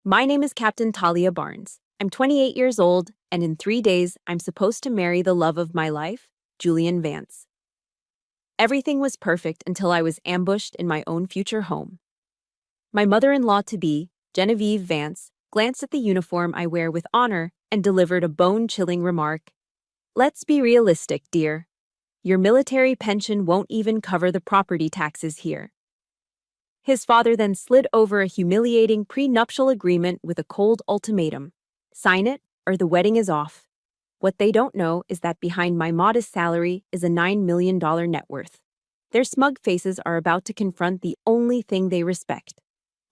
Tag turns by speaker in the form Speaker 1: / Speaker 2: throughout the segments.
Speaker 1: My name is Captain Talia Barnes. I'm 28 years old, and in 3 days, I'm supposed to marry the love of my life, Julian Vance. Everything was perfect until I was ambushed in my own future home. My mother-in-law-to-be, Genevieve Vance, glanced at the uniform I wear with honor and delivered a bone-chilling remark. "Let's be realistic, dear. Your military pension won't even cover the property taxes here." His father then slid over a humiliating prenuptial agreement with a cold ultimatum. Sign it, or the wedding is off. What they don't know is that behind my modest salary is a $9 million net worth. Their smug faces are about to confront the only thing they respect.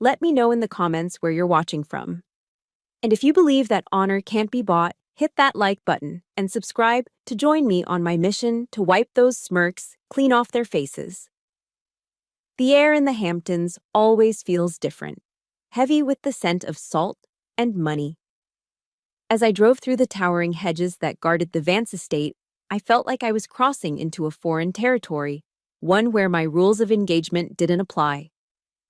Speaker 1: Let me know in the comments where you're watching from. And if you believe that honor can't be bought, hit that like button and subscribe to join me on my mission to wipe those smirks clean off their faces. The air in the Hamptons always feels different, heavy with the scent of salt and money. As I drove through the towering hedges that guarded the Vance estate, I felt like I was crossing into a foreign territory, one where my rules of engagement didn't apply.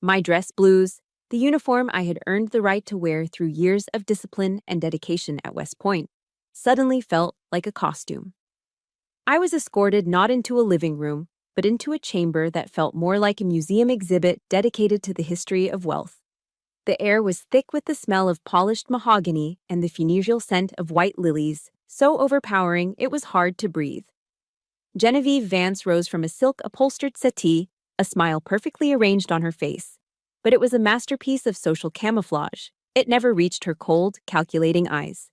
Speaker 1: My dress blues, the uniform I had earned the right to wear through years of discipline and dedication at West Point, suddenly felt like a costume. I was escorted not into a living room, but into a chamber that felt more like a museum exhibit dedicated to the history of wealth. The air was thick with the smell of polished mahogany and the funereal scent of white lilies, so overpowering it was hard to breathe. Genevieve Vance rose from a silk-upholstered settee, a smile perfectly arranged on her face. But it was a masterpiece of social camouflage. It never reached her cold, calculating eyes.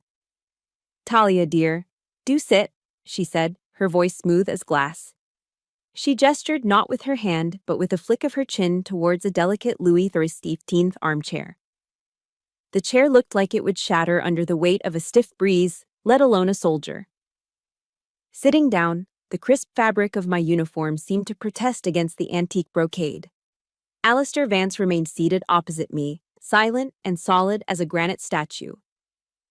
Speaker 1: "Talia, dear, do sit," she said, her voice smooth as glass. She gestured not with her hand, but with a flick of her chin towards a delicate Louis XIII armchair. The chair looked like it would shatter under the weight of a stiff breeze, let alone a soldier. Sitting down, the crisp fabric of my uniform seemed to protest against the antique brocade. Alistair Vance remained seated opposite me, silent and solid as a granite statue.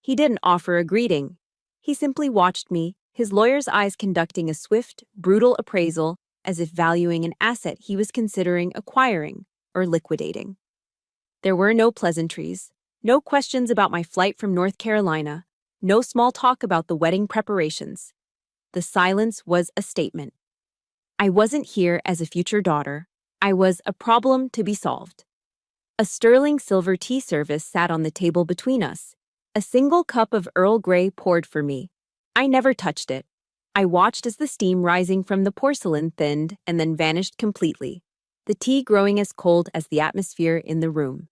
Speaker 1: He didn't offer a greeting. He simply watched me, his lawyer's eyes conducting a swift, brutal appraisal as if valuing an asset he was considering acquiring or liquidating. There were no pleasantries, no questions about my flight from North Carolina, no small talk about the wedding preparations. The silence was a statement. I wasn't here as a future daughter. I was a problem to be solved. A sterling silver tea service sat on the table between us. A single cup of Earl Grey poured for me. I never touched it. I watched as the steam rising from the porcelain thinned and then vanished completely, the tea growing as cold as the atmosphere in the room.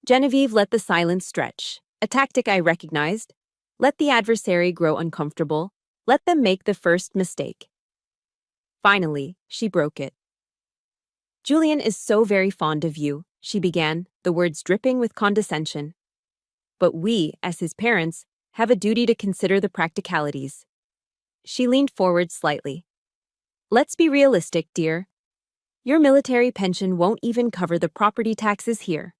Speaker 1: Genevieve let the silence stretch, a tactic I recognized. Let the adversary grow uncomfortable. Let them make the first mistake. Finally, she broke it. "Julian is so very fond of you," she began, the words dripping with condescension. "But we, as his parents, have a duty to consider the practicalities." She leaned forward slightly. "Let's be realistic, dear. Your military pension won't even cover the property taxes here."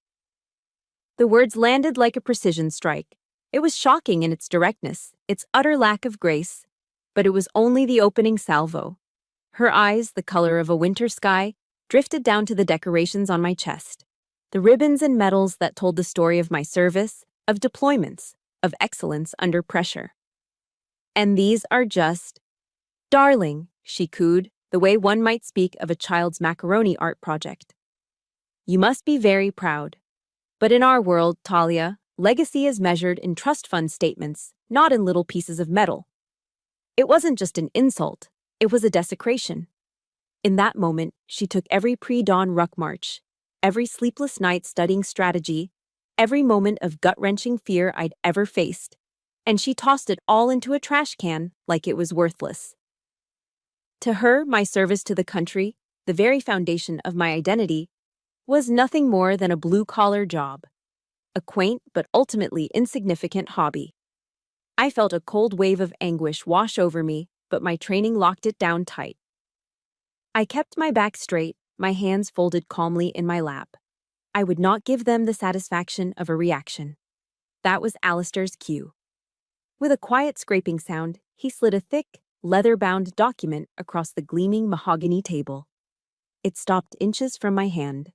Speaker 1: The words landed like a precision strike. It was shocking in its directness, its utter lack of grace. But it was only the opening salvo. Her eyes, the color of a winter sky, drifted down to the decorations on my chest. The ribbons and medals that told the story of my service, of deployments, of excellence under pressure. "And these are just..." "Darling," she cooed, the way one might speak of a child's macaroni art project. "You must be very proud. But in our world, Talia, legacy is measured in trust fund statements, not in little pieces of metal." It wasn't just an insult, it was a desecration. In that moment, she took every pre-dawn ruck march, every sleepless night studying strategy, every moment of gut-wrenching fear I'd ever faced, and she tossed it all into a trash can like it was worthless. To her, my service to the country, the very foundation of my identity, was nothing more than a blue-collar job, a quaint but ultimately insignificant hobby. I felt a cold wave of anguish wash over me, but my training locked it down tight. I kept my back straight, my hands folded calmly in my lap. I would not give them the satisfaction of a reaction. That was Alistair's cue. With a quiet scraping sound, he slid a thick, leather-bound document across the gleaming mahogany table. It stopped inches from my hand.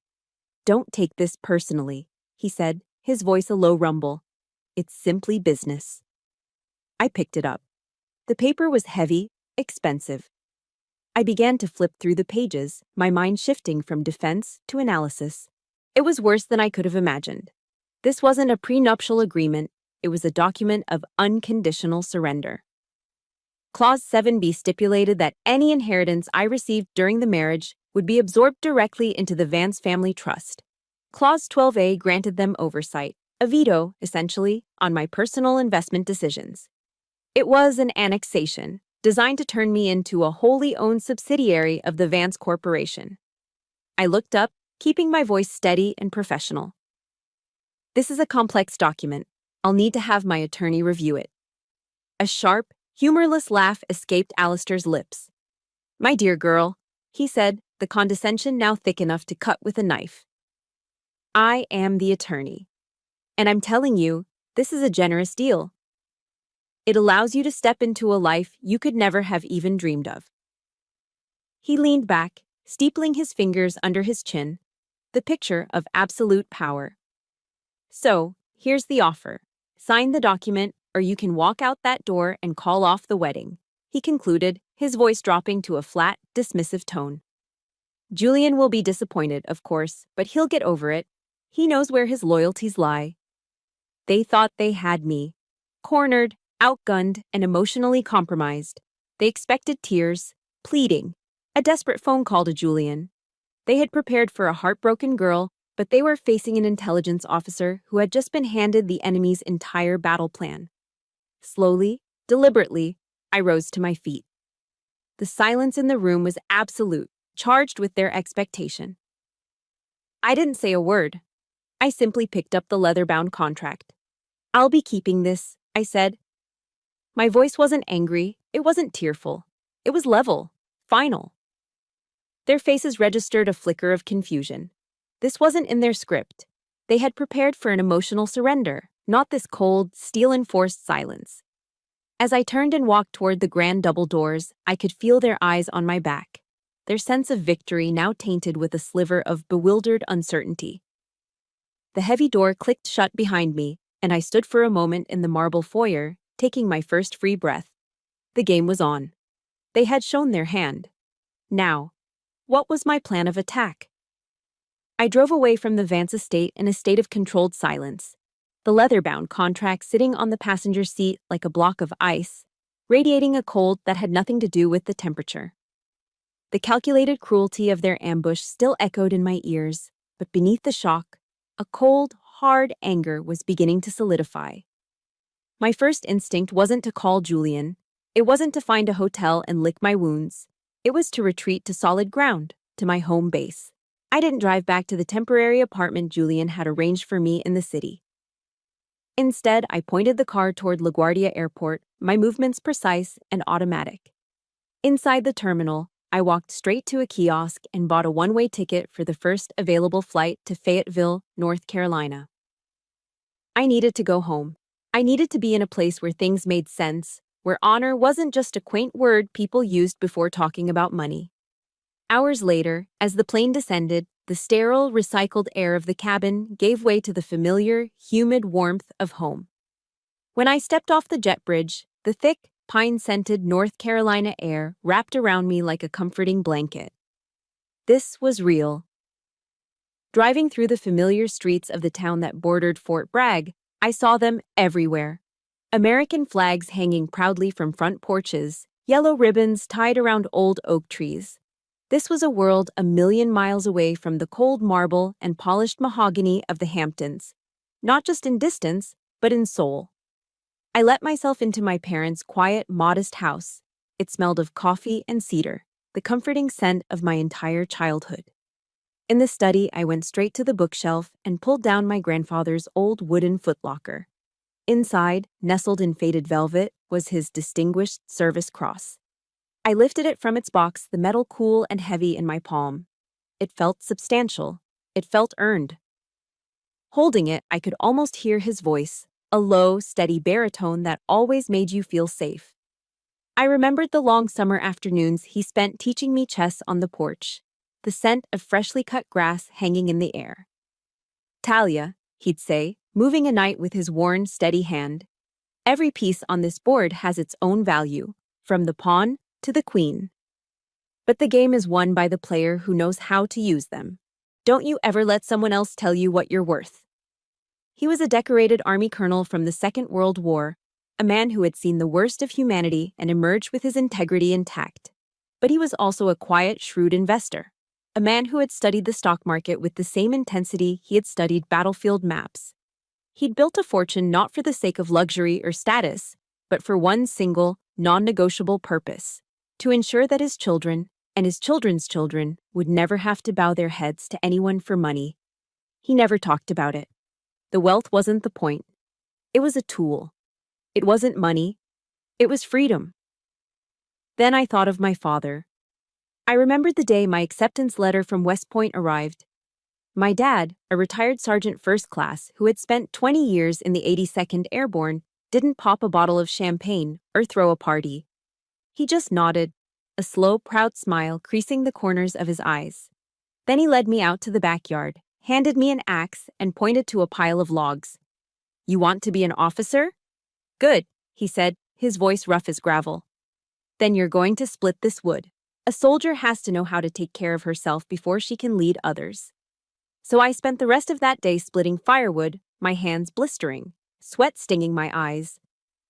Speaker 1: "Don't take this personally," he said, his voice a low rumble. It's simply business. I picked it up. The paper was heavy, expensive. I began to flip through the pages, my mind shifting from defense to analysis. It was worse than I could have imagined. This wasn't a prenuptial agreement, it was a document of unconditional surrender. Clause 7b stipulated that any inheritance I received during the marriage would be absorbed directly into the Vance family trust. Clause 12a granted them oversight, a veto, essentially, on my personal investment decisions. It was an annexation, designed to turn me into a wholly owned subsidiary of the Vance Corporation. I looked up, keeping my voice steady and professional. This is a complex document. I'll need to have my attorney review it. A sharp, humorless laugh escaped Alistair's lips. My dear girl, he said, the condescension now thick enough to cut with a knife. I am the attorney. And I'm telling you, this is a generous deal. It allows you to step into a life you could never have even dreamed of. He leaned back, steepling his fingers under his chin, the picture of absolute power. So, here's the offer. Sign the document, or you can walk out that door and call off the wedding, he concluded, his voice dropping to a flat, dismissive tone. Julian will be disappointed, of course, but he'll get over it. He knows where his loyalties lie. They thought they had me. Cornered, outgunned, and emotionally compromised. They expected tears, pleading, a desperate phone call to Julian. They had prepared for a heartbroken girl, but they were facing an intelligence officer who had just been handed the enemy's entire battle plan. Slowly, deliberately, I rose to my feet. The silence in the room was absolute, charged with their expectation. I didn't say a word. I simply picked up the leather-bound contract. I'll be keeping this, I said. My voice wasn't angry, it wasn't tearful. It was level, final. Their faces registered a flicker of confusion. This wasn't in their script. They had prepared for an emotional surrender, not this cold, steel-enforced silence. As I turned and walked toward the grand double doors, I could feel their eyes on my back, their sense of victory now tainted with a sliver of bewildered uncertainty. The heavy door clicked shut behind me, and I stood for a moment in the marble foyer, taking my first free breath. The game was on. They had shown their hand. Now, what was my plan of attack? I drove away from the Vance estate in a state of controlled silence, the leather-bound contract sitting on the passenger seat like a block of ice, radiating a cold that had nothing to do with the temperature. The calculated cruelty of their ambush still echoed in my ears, but beneath the shock, a cold, hard anger was beginning to solidify. My first instinct wasn't to call Julian. It wasn't to find a hotel and lick my wounds. It was to retreat to solid ground, to my home base. I didn't drive back to the temporary apartment Julian had arranged for me in the city. Instead, I pointed the car toward LaGuardia Airport, my movements precise and automatic. Inside the terminal, I walked straight to a kiosk and bought a one-way ticket for the first available flight to Fayetteville, North Carolina. I needed to go home. I needed to be in a place where things made sense, where honor wasn't just a quaint word people used before talking about money. Hours later, as the plane descended, the sterile, recycled air of the cabin gave way to the familiar, humid warmth of home. When I stepped off the jet bridge, the thick, pine-scented North Carolina air wrapped around me like a comforting blanket. This was real. Driving through the familiar streets of the town that bordered Fort Bragg, I saw them everywhere. American flags hanging proudly from front porches, yellow ribbons tied around old oak trees. This was a world a million miles away from the cold marble and polished mahogany of the Hamptons, not just in distance, but in soul. I let myself into my parents' quiet, modest house. It smelled of coffee and cedar, the comforting scent of my entire childhood. In the study, I went straight to the bookshelf and pulled down my grandfather's old wooden footlocker. Inside, nestled in faded velvet, was his distinguished service cross. I lifted it from its box, the metal cool and heavy in my palm. It felt substantial. It felt earned. Holding it, I could almost hear his voice, a low, steady baritone that always made you feel safe. I remembered the long summer afternoons he spent teaching me chess on the porch, the scent of freshly cut grass hanging in the air. "Talia," he'd say, moving a knight with his worn, steady hand. Every piece on this board has its own value, from the pawn to the queen. But the game is won by the player who knows how to use them. Don't you ever let someone else tell you what you're worth. He was a decorated army colonel from the Second World War, a man who had seen the worst of humanity and emerged with his integrity intact. But he was also a quiet, shrewd investor, a man who had studied the stock market with the same intensity he had studied battlefield maps. He'd built a fortune not for the sake of luxury or status, but for one single, non-negotiable purpose: to ensure that his children and his children's children would never have to bow their heads to anyone for money. He never talked about it. The wealth wasn't the point. It was a tool. It wasn't money. It was freedom. Then I thought of my father. I remembered the day my acceptance letter from West Point arrived. My dad, a retired sergeant first class who had spent 20 years in the 82nd Airborne, didn't pop a bottle of champagne or throw a party. He just nodded, a slow, proud smile creasing the corners of his eyes. Then he led me out to the backyard, handed me an axe, and pointed to a pile of logs. "You want to be an officer? Good," he said, his voice rough as gravel. "Then you're going to split this wood. A soldier has to know how to take care of herself before she can lead others." So I spent the rest of that day splitting firewood, my hands blistering, sweat stinging my eyes.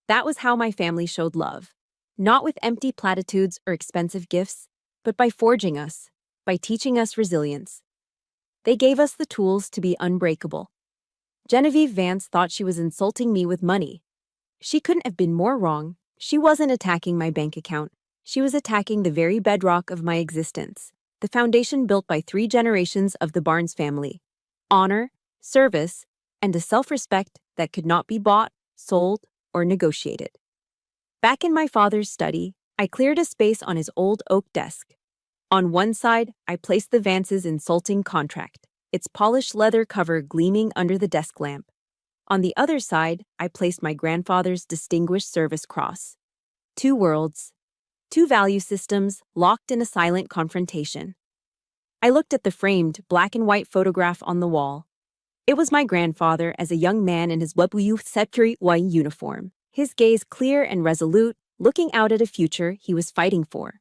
Speaker 1: That was how my family showed love. Not with empty platitudes or expensive gifts, but by forging us, by teaching us resilience. They gave us the tools to be unbreakable. Genevieve Vance thought she was insulting me with money. She couldn't have been more wrong. She wasn't attacking my bank account. She was attacking the very bedrock of my existence, the foundation built by 3 generations of the Barnes family: honor, service, and a self-respect that could not be bought, sold, or negotiated. Back in my father's study, I cleared a space on his old oak desk. On one side, I placed the Vance's insulting contract, its polished leather cover gleaming under the desk lamp. On the other side, I placed my grandfather's Distinguished Service Cross. 2 worlds, 2 value systems locked in a silent confrontation. I looked at the framed, black-and-white photograph on the wall. It was my grandfather as a young man in his WW-73 uniform, his gaze clear and resolute, looking out at a future he was fighting for.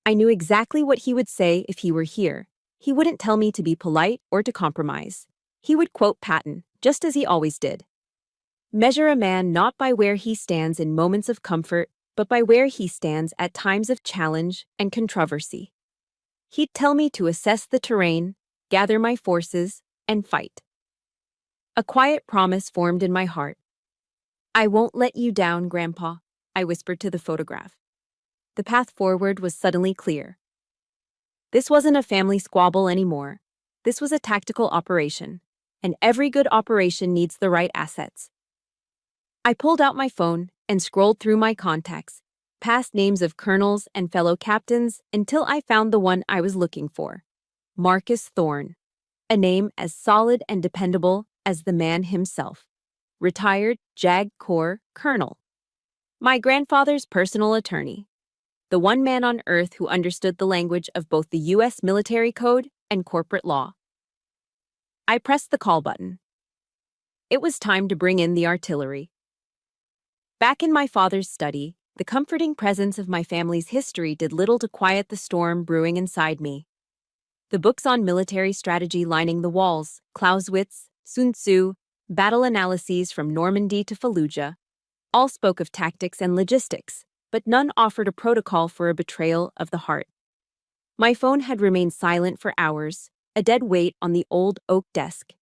Speaker 1: I knew exactly what he would say if he were here. He wouldn't tell me to be polite or to compromise. He would quote Patton, just as he always did. "Measure a man not by where he stands in moments of comfort, but by where he stands at times of challenge and controversy." He'd tell me to assess the terrain, gather my forces, and fight. A quiet promise formed in my heart. "I won't let you down, Grandpa," I whispered to the photograph. The path forward was suddenly clear. This wasn't a family squabble anymore. This was a tactical operation, and every good operation needs the right assets. I pulled out my phone and scrolled through my contacts, past names of colonels and fellow captains, until I found the one I was looking for: Marcus Thorne, a name as solid and dependable as the man himself. Retired JAG Corps Colonel. My grandfather's personal attorney. The one man on earth who understood the language of both the U.S. military code and corporate law. I pressed the call button. It was time to bring in the artillery. Back in my father's study, the comforting presence of my family's history did little to quiet the storm brewing inside me. The books on military strategy lining the walls, Clausewitz, Sun Tzu, battle analyses from Normandy to Fallujah, all spoke of tactics and logistics, but none offered a protocol for a betrayal of the heart. My phone had remained silent for hours, a dead weight on the old oak desk.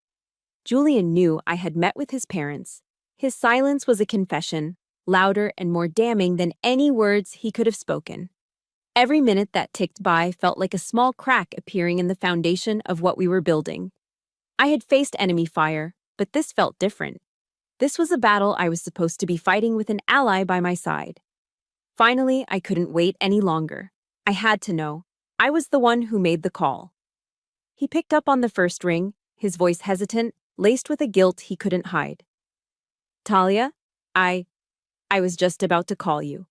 Speaker 1: Julian knew I had met with his parents. His silence was a confession, louder and more damning than any words he could have spoken. Every minute that ticked by felt like a small crack appearing in the foundation of what we were building. I had faced enemy fire, but this felt different. This was a battle I was supposed to be fighting with an ally by my side. Finally, I couldn't wait any longer. I had to know. I was the one who made the call. He picked up on the first ring, his voice hesitant, laced with a guilt he couldn't hide. "Talia, I was just about to call you."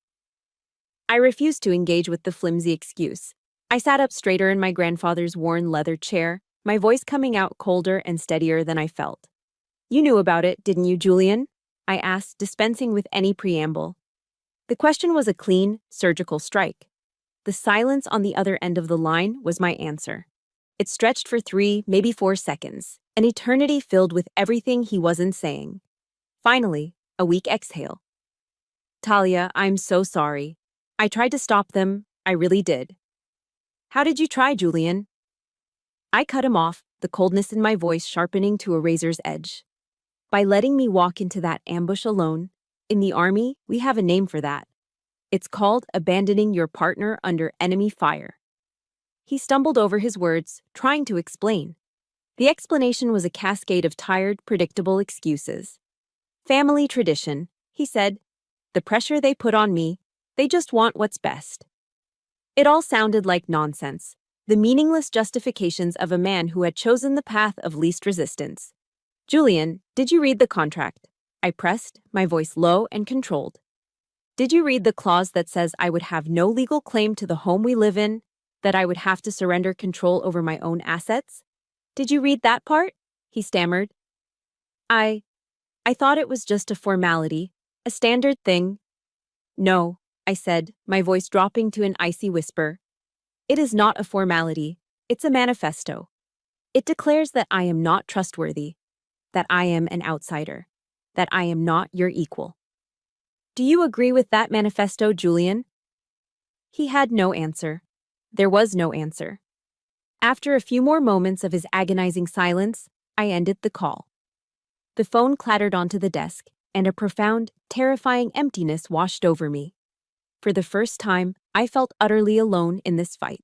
Speaker 1: I refused to engage with the flimsy excuse. I sat up straighter in my grandfather's worn leather chair, my voice coming out colder and steadier than I felt. You knew about it, didn't you, Julian? I asked, dispensing with any preamble. The question was a clean, surgical strike. The silence on the other end of the line was my answer. It stretched for 3, maybe 4 seconds, an eternity filled with everything he wasn't saying. Finally, a weak exhale. Talia, I'm so sorry. I tried to stop them, I really did. How did you try, Julian? I cut him off, the coldness in my voice sharpening to a razor's edge. By letting me walk into that ambush alone. In the army, we have a name for that. It's called abandoning your partner under enemy fire. He stumbled over his words, trying to explain. The explanation was a cascade of tired, predictable excuses. Family tradition, he said. The pressure they put on me, they just want what's best. It all sounded like nonsense, the meaningless justifications of a man who had chosen the path of least resistance. Julian, did you read the contract? I pressed, my voice low and controlled. Did you read the clause that says I would have no legal claim to the home we live in, that I would have to surrender control over my own assets? Did you read that part? He stammered. I thought it was just a formality, a standard thing. No, I said, my voice dropping to an icy whisper. It is not a formality, it's a manifesto. It declares that I am not trustworthy, that I am an outsider, that I am not your equal. Do you agree with that manifesto, Julian? He had no answer. There was no answer. After a few more moments of his agonizing silence, I ended the call. The phone clattered onto the desk, and a profound, terrifying emptiness washed over me. For the first time, I felt utterly alone in this fight.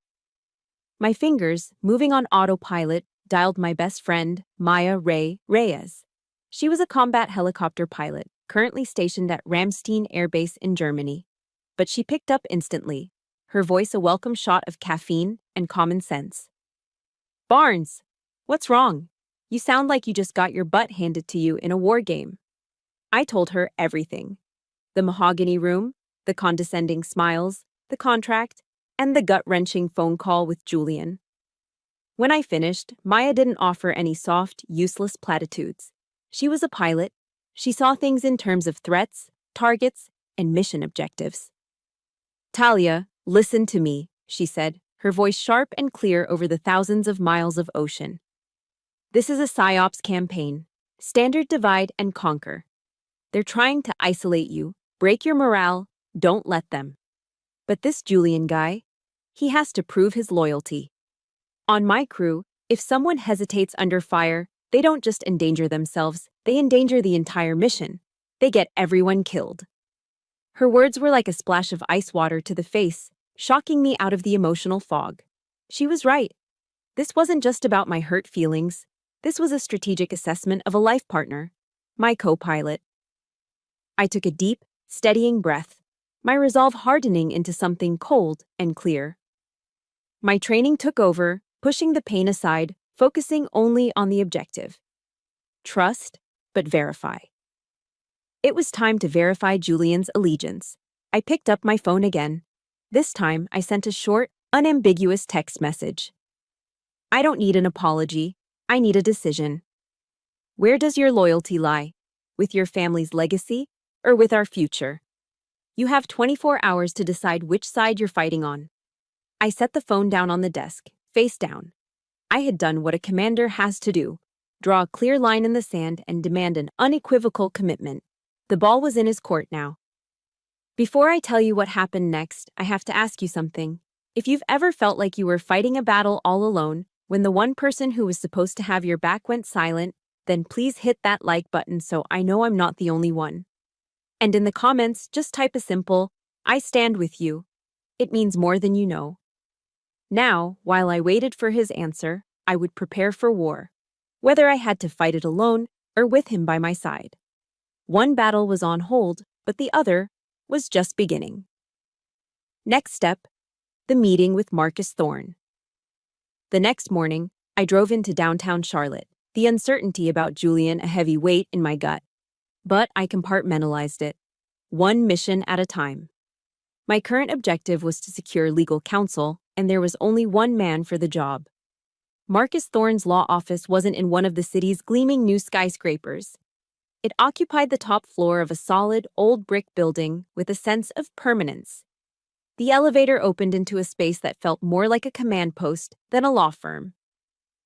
Speaker 1: My fingers, moving on autopilot, dialed my best friend, Maya Ray Reyes. She was a combat helicopter pilot, currently stationed at Ramstein Air Base in Germany. But she picked up instantly, her voice a welcome shot of caffeine and common sense. Barnes, what's wrong? You sound like you just got your butt handed to you in a war game. I told her everything. The mahogany room, the condescending smiles, the contract, and the gut-wrenching phone call with Julian. When I finished, Maya didn't offer any soft, useless platitudes. She was a pilot. She saw things in terms of threats, targets, and mission objectives. Talia, listen to me, she said, her voice sharp and clear over the thousands of miles of ocean. This is a PSYOPs campaign. Standard divide and conquer. They're trying to isolate you, break your morale, don't let them. But this Julian guy, he has to prove his loyalty. On my crew, if someone hesitates under fire, they don't just endanger themselves, they endanger the entire mission. They get everyone killed. Her words were like a splash of ice water to the face, shocking me out of the emotional fog. She was right. This wasn't just about my hurt feelings. This was a strategic assessment of a life partner, my co-pilot. I took a deep, steadying breath, my resolve hardening into something cold and clear. My training took over, pushing the pain aside, focusing only on the objective. Trust, but verify. It was time to verify Julian's allegiance. I picked up my phone again. This time, I sent a short, unambiguous text message. I don't need an apology. I need a decision. Where does your loyalty lie? With your family's legacy or with our future? You have 24 hours to decide which side you're fighting on. I set the phone down on the desk, face down. I had done what a commander has to do, draw a clear line in the sand and demand an unequivocal commitment. The ball was in his court now. Before I tell you what happened next, I have to ask you something. If you've ever felt like you were fighting a battle all alone, when the one person who was supposed to have your back went silent, then please hit that like button so I know I'm not the only one. And in the comments, just type a simple, I stand with you. It means more than you know. Now, while I waited for his answer, I would prepare for war, whether I had to fight it alone or with him by my side. One battle was on hold, but the other was just beginning. Next step, the meeting with Marcus Thorne. The next morning, I drove into downtown Charlotte, the uncertainty about Julian a heavy weight in my gut. But I compartmentalized it, one mission at a time. My current objective was to secure legal counsel, and there was only one man for the job. Marcus Thorne's law office wasn't in one of the city's gleaming new skyscrapers. It occupied the top floor of a solid, old brick building with a sense of permanence. The elevator opened into a space that felt more like a command post than a law firm.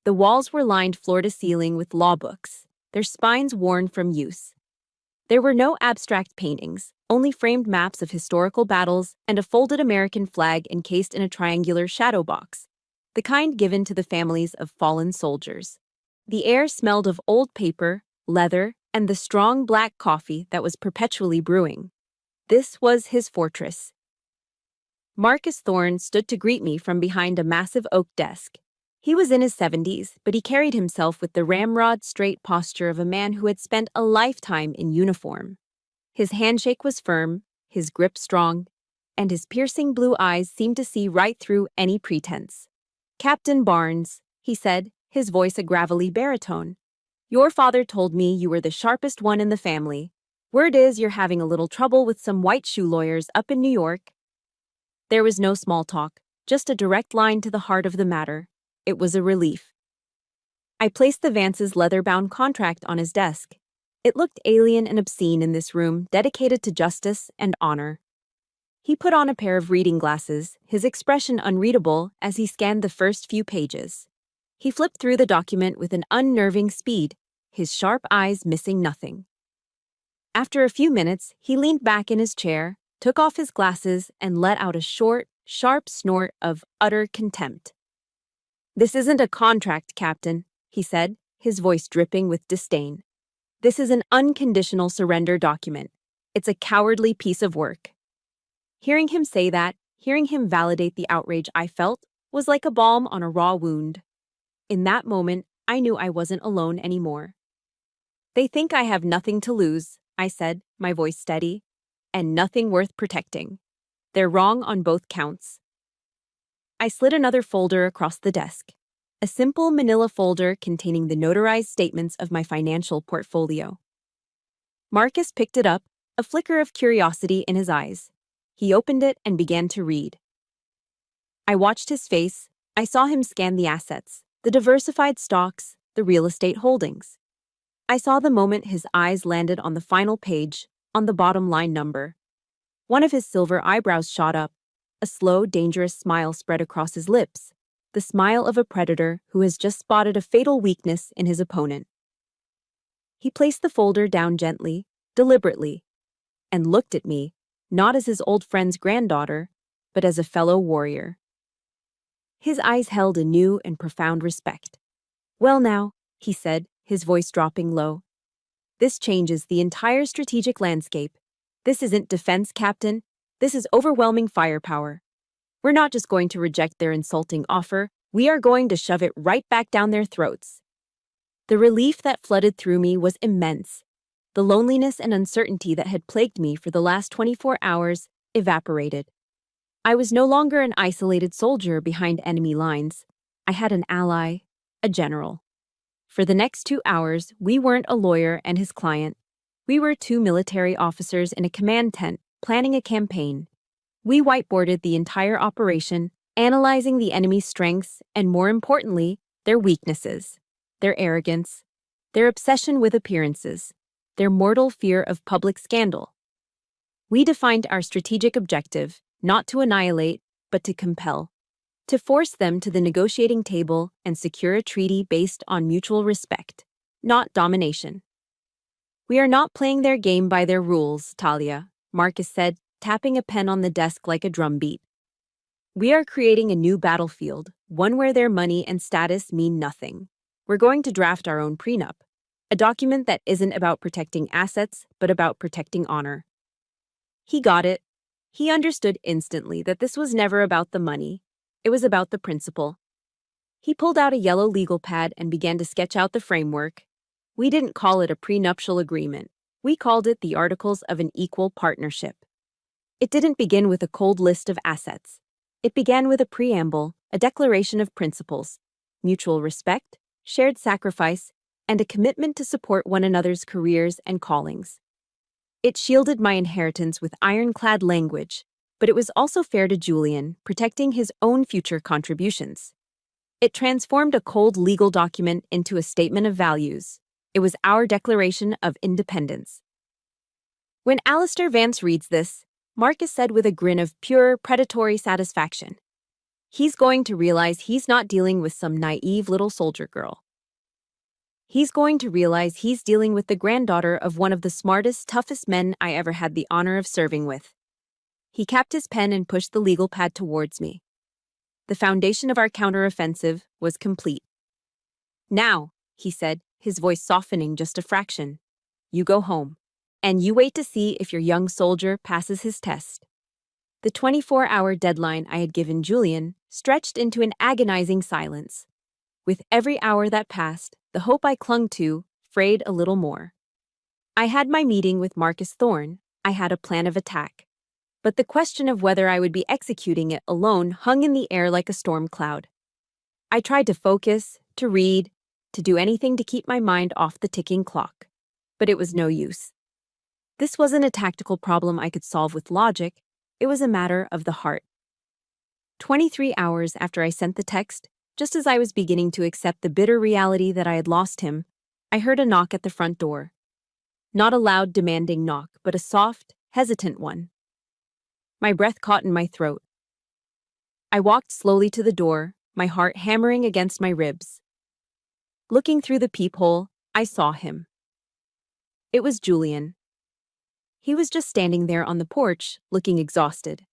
Speaker 1: The walls were lined floor to ceiling with law books, their spines worn from use. There were no abstract paintings, only framed maps of historical battles and a folded American flag encased in a triangular shadow box, the kind given to the families of fallen soldiers. The air smelled of old paper, leather, and the strong black coffee that was perpetually brewing. This was his fortress. Marcus Thorne stood to greet me from behind a massive oak desk. He was in his 70s, but he carried himself with the ramrod straight posture of a man who had spent a lifetime in uniform. His handshake was firm, his grip strong, and his piercing blue eyes seemed to see right through any pretense. "Captain Barnes," he said, his voice a gravelly baritone, "your father told me you were the sharpest one in the family. Word is you're having a little trouble with some white shoe lawyers up in New York." There was no small talk, just a direct line to the heart of the matter. It was a relief. I placed the Vance's leather-bound contract on his desk. It looked alien and obscene in this room dedicated to justice and honor. He put on a pair of reading glasses, his expression unreadable as he scanned the first few pages. He flipped through the document with an unnerving speed, his sharp eyes missing nothing. After a few minutes, he leaned back in his chair, took off his glasses, and let out a short, sharp snort of utter contempt. "This isn't a contract, Captain," he said, his voice dripping with disdain. "This is an unconditional surrender document. It's a cowardly piece of work." Hearing him say that, hearing him validate the outrage I felt, was like a balm on a raw wound. In that moment, I knew I wasn't alone anymore. "They think I have nothing to lose," I said, my voice steady, "and nothing worth protecting. They're wrong on both counts." I slid another folder across the desk, a simple manila folder containing the notarized statements of my financial portfolio. Marcus picked it up, a flicker of curiosity in his eyes. He opened it and began to read. I watched his face. I saw him scan the assets, the diversified stocks, the real estate holdings. I saw the moment his eyes landed on the final page, on the bottom line number. One of his silver eyebrows shot up. A slow, dangerous smile spread across his lips, the smile of a predator who has just spotted a fatal weakness in his opponent. He placed the folder down gently, deliberately, and looked at me, not as his old friend's granddaughter, but as a fellow warrior. His eyes held a new and profound respect. "Well now," he said, his voice dropping low, "this changes the entire strategic landscape. This isn't defense, Captain. This is overwhelming firepower. We're not just going to reject their insulting offer, we are going to shove it right back down their throats." The relief that flooded through me was immense. The loneliness and uncertainty that had plagued me for the last 24 hours evaporated. I was no longer an isolated soldier behind enemy lines. I had an ally, a general. For the next 2 hours, we weren't a lawyer and his client. We were 2 military officers in a command tent, planning a campaign. We whiteboarded the entire operation, analyzing the enemy's strengths and, more importantly, their weaknesses, their arrogance, their obsession with appearances, their mortal fear of public scandal. We defined our strategic objective, not to annihilate, but to compel, to force them to the negotiating table and secure a treaty based on mutual respect, not domination. "We are not playing their game by their rules, Talia," Marcus said, tapping a pen on the desk like a drumbeat. "We are creating a new battlefield, one where their money and status mean nothing. We're going to draft our own prenup, a document that isn't about protecting assets, but about protecting honor." He got it. He understood instantly that this was never about the money. It was about the principle. He pulled out a yellow legal pad and began to sketch out the framework. We didn't call it a prenuptial agreement. We called it the Articles of an Equal Partnership. It didn't begin with a cold list of assets. It began with a preamble, a declaration of principles, mutual respect, shared sacrifice, and a commitment to support one another's careers and callings. It shielded my inheritance with ironclad language, but it was also fair to Julian, protecting his own future contributions. It transformed a cold legal document into a statement of values. It was our Declaration of Independence. When Alistair Vance reads this, Marcus said with a grin of pure predatory satisfaction, he's going to realize he's not dealing with some naive little soldier girl. He's going to realize he's dealing with the granddaughter of one of the smartest, toughest men I ever had the honor of serving with. He capped his pen and pushed the legal pad towards me. The foundation of our counteroffensive was complete. Now, he said, his voice softening just a fraction, you go home, and you wait to see if your young soldier passes his test. The 24-hour deadline I had given Julian stretched into an agonizing silence. With every hour that passed, the hope I clung to frayed a little more. I had my meeting with Marcus Thorne. I had a plan of attack. But the question of whether I would be executing it alone hung in the air like a storm cloud. I tried to focus, to read, to do anything to keep my mind off the ticking clock. But it was no use. This wasn't a tactical problem I could solve with logic. It was a matter of the heart. 23 hours after I sent the text, just as I was beginning to accept the bitter reality that I had lost him, I heard a knock at the front door. Not a loud, demanding knock, but a soft, hesitant one. My breath caught in my throat. I walked slowly to the door, my heart hammering against my ribs. Looking through the peephole, I saw him. It was Julian. He was just standing there on the porch, looking exhausted.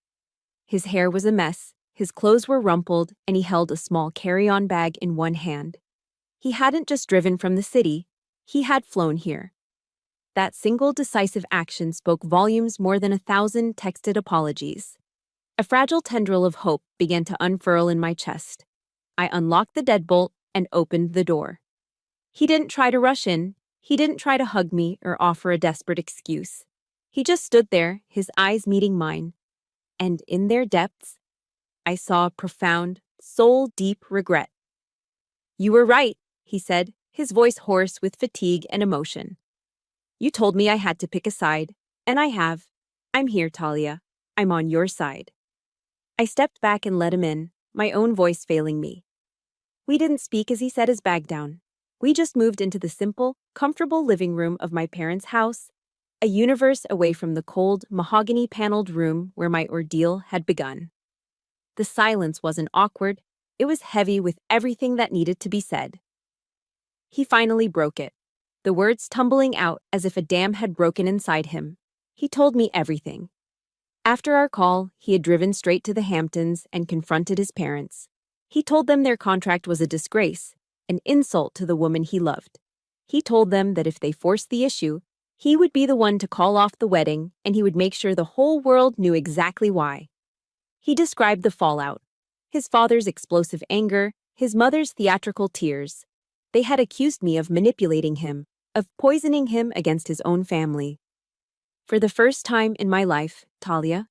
Speaker 1: His hair was a mess, his clothes were rumpled, and he held a small carry-on bag in one hand. He hadn't just driven from the city, he had flown here. That single decisive action spoke volumes more than 1,000 texted apologies. A fragile tendril of hope began to unfurl in my chest. I unlocked the deadbolt and opened the door. He didn't try to rush in, he didn't try to hug me or offer a desperate excuse. He just stood there, his eyes meeting mine. And in their depths, I saw profound, soul-deep regret. You were right, he said, his voice hoarse with fatigue and emotion. You told me I had to pick a side, and I have. I'm here, Talia. I'm on your side. I stepped back and let him in, my own voice failing me. We didn't speak as he set his bag down. We just moved into the simple, comfortable living room of my parents' house, a universe away from the cold, mahogany-paneled room where my ordeal had begun. The silence wasn't awkward, it was heavy with everything that needed to be said. He finally broke it, the words tumbling out as if a dam had broken inside him. He told me everything. After our call, he had driven straight to the Hamptons and confronted his parents. He told them their contract was a disgrace, an insult to the woman he loved. He told them that if they forced the issue, he would be the one to call off the wedding, and he would make sure the whole world knew exactly why. He described the fallout. His father's explosive anger, his mother's theatrical tears. They had accused me of manipulating him, of poisoning him against his own family. For the first time in my life, Talia,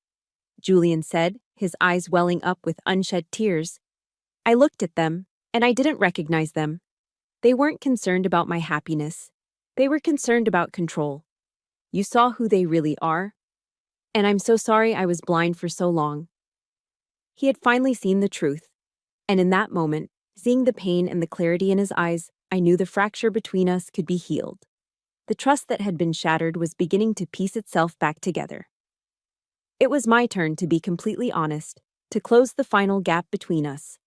Speaker 1: Julian said, his eyes welling up with unshed tears. I looked at them, and I didn't recognize them. They weren't concerned about my happiness. They were concerned about control. You saw who they really are, and I'm so sorry I was blind for so long. He had finally seen the truth, and in that moment, seeing the pain and the clarity in his eyes, I knew the fracture between us could be healed. The trust that had been shattered was beginning to piece itself back together. It was my turn to be completely honest, to close the final gap between us.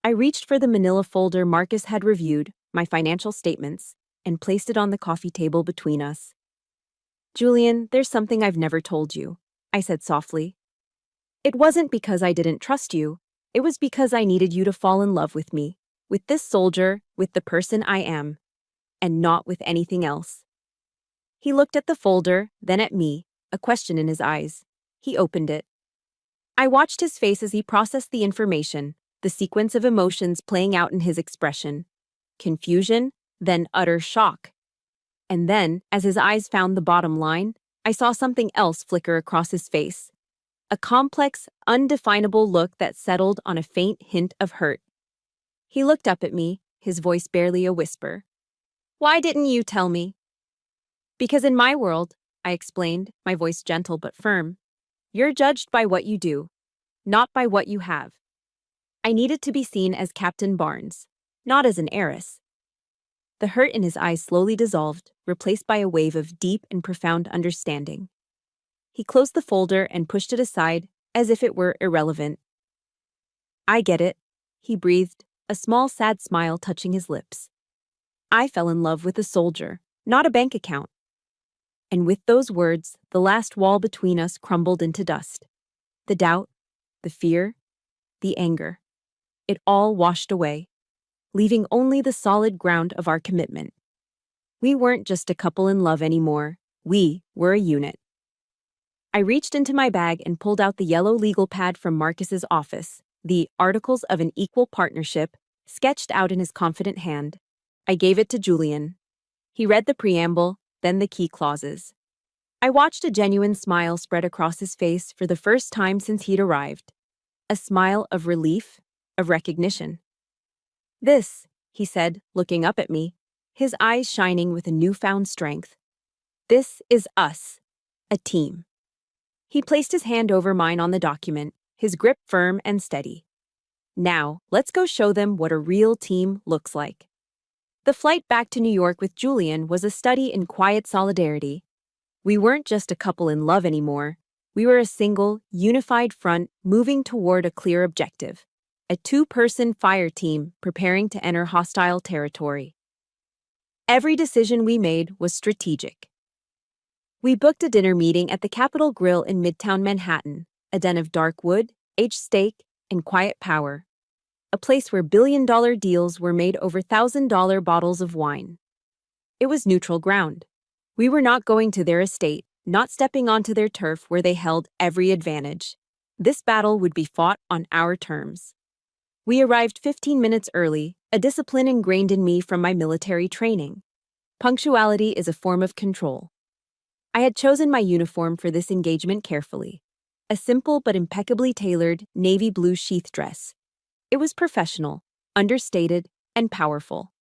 Speaker 1: I reached for the manila folder Marcus had reviewed, my financial statements, and placed it on the coffee table between us. Julian, there's something I've never told you, I said softly. It wasn't because I didn't trust you, it was because I needed you to fall in love with me, with this soldier, with the person I am, and not with anything else. He looked at the folder, then at me, a question in his eyes. He opened it. I watched his face as he processed the information, the sequence of emotions playing out in his expression. Confusion, then utter shock. And then, as his eyes found the bottom line, I saw something else flicker across his face. A complex, undefinable look that settled on a faint hint of hurt. He looked up at me, his voice barely a whisper. Why didn't you tell me? Because in my world, I explained, my voice gentle but firm, you're judged by what you do, not by what you have. I needed to be seen as Captain Barnes, not as an heiress. The hurt in his eyes slowly dissolved, replaced by a wave of deep and profound understanding. He closed the folder and pushed it aside, as if it were irrelevant. I get it, he breathed, a small sad smile touching his lips. I fell in love with a soldier, not a bank account. And with those words, the last wall between us crumbled into dust. The doubt, the fear, the anger. It all washed away, leaving only the solid ground of our commitment. We weren't just a couple in love anymore, we were a unit. I reached into my bag and pulled out the yellow legal pad from Marcus's office, the Articles of an Equal Partnership, sketched out in his confident hand. I gave it to Julian. He read the preamble, then the key clauses. I watched a genuine smile spread across his face for the first time since he'd arrived. A smile of relief, of recognition. This, he said, looking up at me, his eyes shining with a newfound strength. This is us, a team. He placed his hand over mine on the document, his grip firm and steady. Now, let's go show them what a real team looks like. The flight back to New York with Julian was a study in quiet solidarity. We weren't just a couple in love anymore. We were a single, unified front moving toward a clear objective. A two-person fire team preparing to enter hostile territory. Every decision we made was strategic. We booked a dinner meeting at the Capitol Grill in Midtown Manhattan, a den of dark wood, aged steak, and quiet power. A place where billion-dollar deals were made over $1,000 bottles of wine. It was neutral ground. We were not going to their estate, not stepping onto their turf where they held every advantage. This battle would be fought on our terms. We arrived 15 minutes early, a discipline ingrained in me from my military training. Punctuality is a form of control. I had chosen my uniform for this engagement carefully. A simple but impeccably tailored navy blue sheath dress. It was professional, understated, and powerful.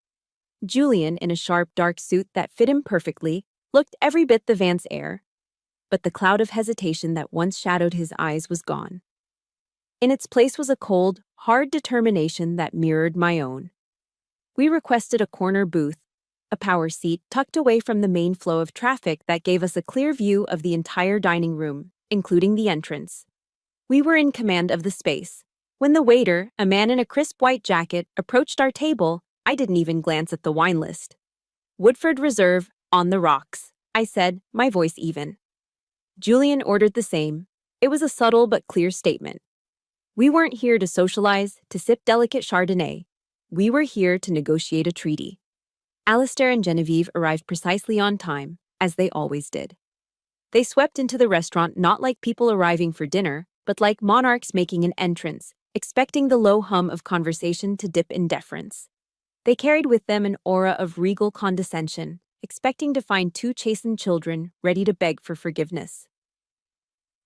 Speaker 1: Julian, in a sharp dark suit that fit him perfectly, looked every bit the Vance heir. But the cloud of hesitation that once shadowed his eyes was gone. In its place was a cold, hard determination that mirrored my own. We requested a corner booth, a power seat tucked away from the main flow of traffic that gave us a clear view of the entire dining room, including the entrance. We were in command of the space. When the waiter, a man in a crisp white jacket, approached our table, I didn't even glance at the wine list. Woodford Reserve, on the rocks, I said, my voice even. Julian ordered the same. It was a subtle but clear statement. We weren't here to socialize, to sip delicate Chardonnay. We were here to negotiate a treaty. Alistair and Genevieve arrived precisely on time, as they always did. They swept into the restaurant not like people arriving for dinner, but like monarchs making an entrance, expecting the low hum of conversation to dip in deference. They carried with them an aura of regal condescension, expecting to find two chastened children ready to beg for forgiveness.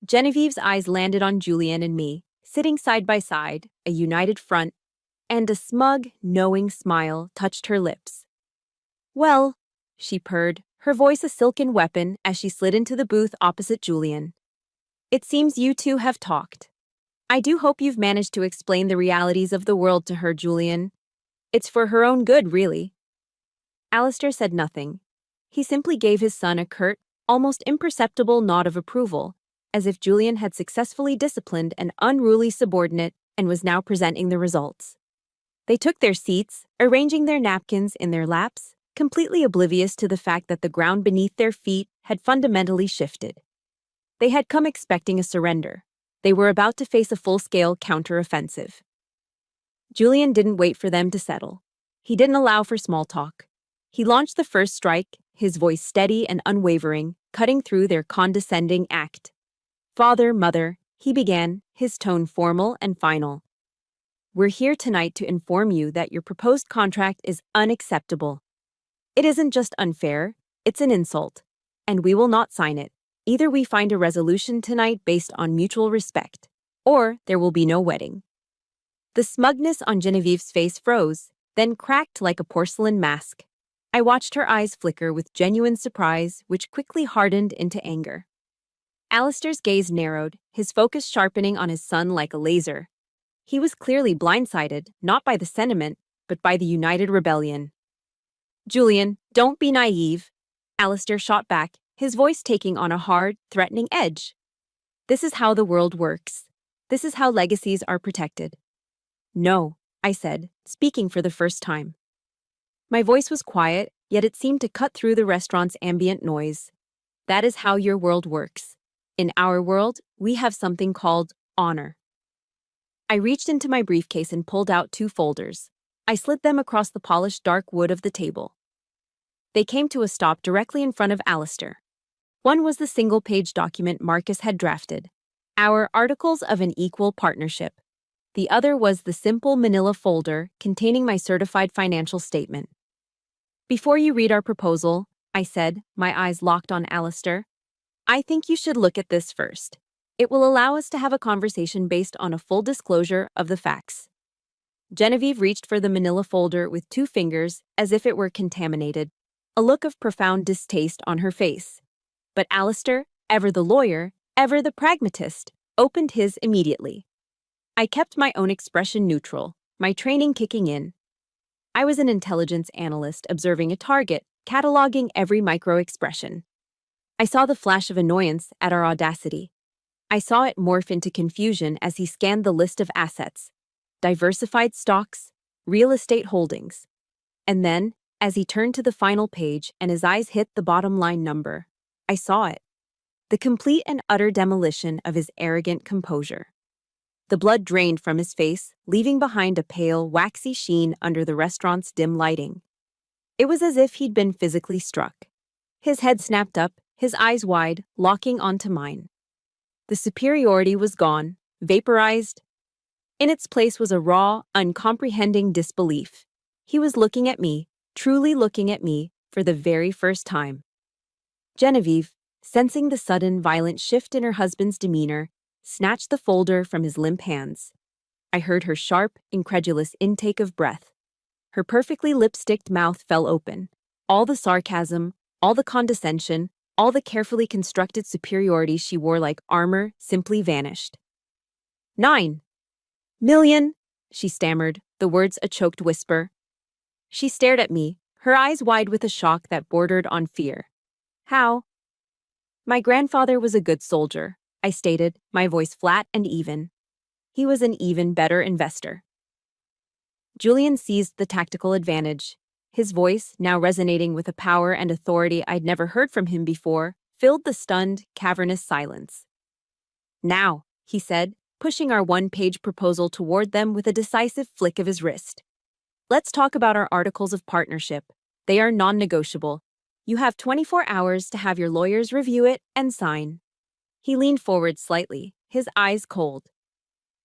Speaker 1: Genevieve's eyes landed on Julian and me, sitting side by side, a united front, and a smug, knowing smile touched her lips. Well, she purred, her voice a silken weapon as she slid into the booth opposite Julian. It seems you two have talked. I do hope you've managed to explain the realities of the world to her, Julian. It's for her own good, really. Alistair said nothing. He simply gave his son a curt, almost imperceptible nod of approval, as if Julian had successfully disciplined an unruly subordinate and was now presenting the results. They took their seats, arranging their napkins in their laps, completely oblivious to the fact that the ground beneath their feet had fundamentally shifted. They had come expecting a surrender. They were about to face a full-scale counteroffensive. Julian didn't wait for them to settle. He didn't allow for small talk. He launched the first strike, his voice steady and unwavering, cutting through their condescending act. Father, mother, he began, his tone formal and final. We're here tonight to inform you that your proposed contract is unacceptable. It isn't just unfair, it's an insult, and we will not sign it. Either we find a resolution tonight based on mutual respect, or there will be no wedding. The smugness on Genevieve's face froze, then cracked like a porcelain mask. I watched her eyes flicker with genuine surprise, which quickly hardened into anger. Alistair's gaze narrowed, his focus sharpening on his son like a laser. He was clearly blindsided, not by the sentiment, but by the united rebellion. "Julian, don't be naive," Alistair shot back, his voice taking on a hard, threatening edge. "This is how the world works. This is how legacies are protected." "No," I said, speaking for the first time. My voice was quiet, yet it seemed to cut through the restaurant's ambient noise. "That is how your world works. In our world, we have something called honor." I reached into my briefcase and pulled out 2 folders. I slid them across the polished dark wood of the table. They came to a stop directly in front of Alistair. One was the single-page document Marcus had drafted, our Articles of an Equal Partnership. The other was the simple manila folder containing my certified financial statement. "Before you read our proposal," I said, my eyes locked on Alistair, "I think you should look at this first. It will allow us to have a conversation based on a full disclosure of the facts." Genevieve reached for the manila folder with 2 fingers as if it were contaminated, a look of profound distaste on her face. But Alistair, ever the lawyer, ever the pragmatist, opened his immediately. I kept my own expression neutral, my training kicking in. I was an intelligence analyst observing a target, cataloging every micro-expression. I saw the flash of annoyance at our audacity. I saw it morph into confusion as he scanned the list of assets, diversified stocks, real estate holdings. And then, as he turned to the final page and his eyes hit the bottom line number, I saw it. The complete and utter demolition of his arrogant composure. The blood drained from his face, leaving behind a pale, waxy sheen under the restaurant's dim lighting. It was as if he'd been physically struck. His head snapped up, his eyes wide, locking onto mine. The superiority was gone, vaporized. In its place was a raw, uncomprehending disbelief. He was looking at me, truly looking at me, for the very first time. Genevieve, sensing the sudden, violent shift in her husband's demeanor, snatched the folder from his limp hands. I heard her sharp, incredulous intake of breath. Her perfectly lipsticked mouth fell open. All the sarcasm, all the condescension, all the carefully constructed superiority she wore like armor simply vanished. 9 million, she stammered, the words a choked whisper. She stared at me, her eyes wide with a shock that bordered on fear. "How?" "My grandfather was a good soldier," I stated, my voice flat and even. "He was an even better investor." Julian seized the tactical advantage. His voice, now resonating with a power and authority I'd never heard from him before, filled the stunned, cavernous silence. "Now," he said, pushing our 1-page proposal toward them with a decisive flick of his wrist. "Let's talk about our articles of partnership. They are non-negotiable. You have 24 hours to have your lawyers review it and sign." He leaned forward slightly, his eyes cold.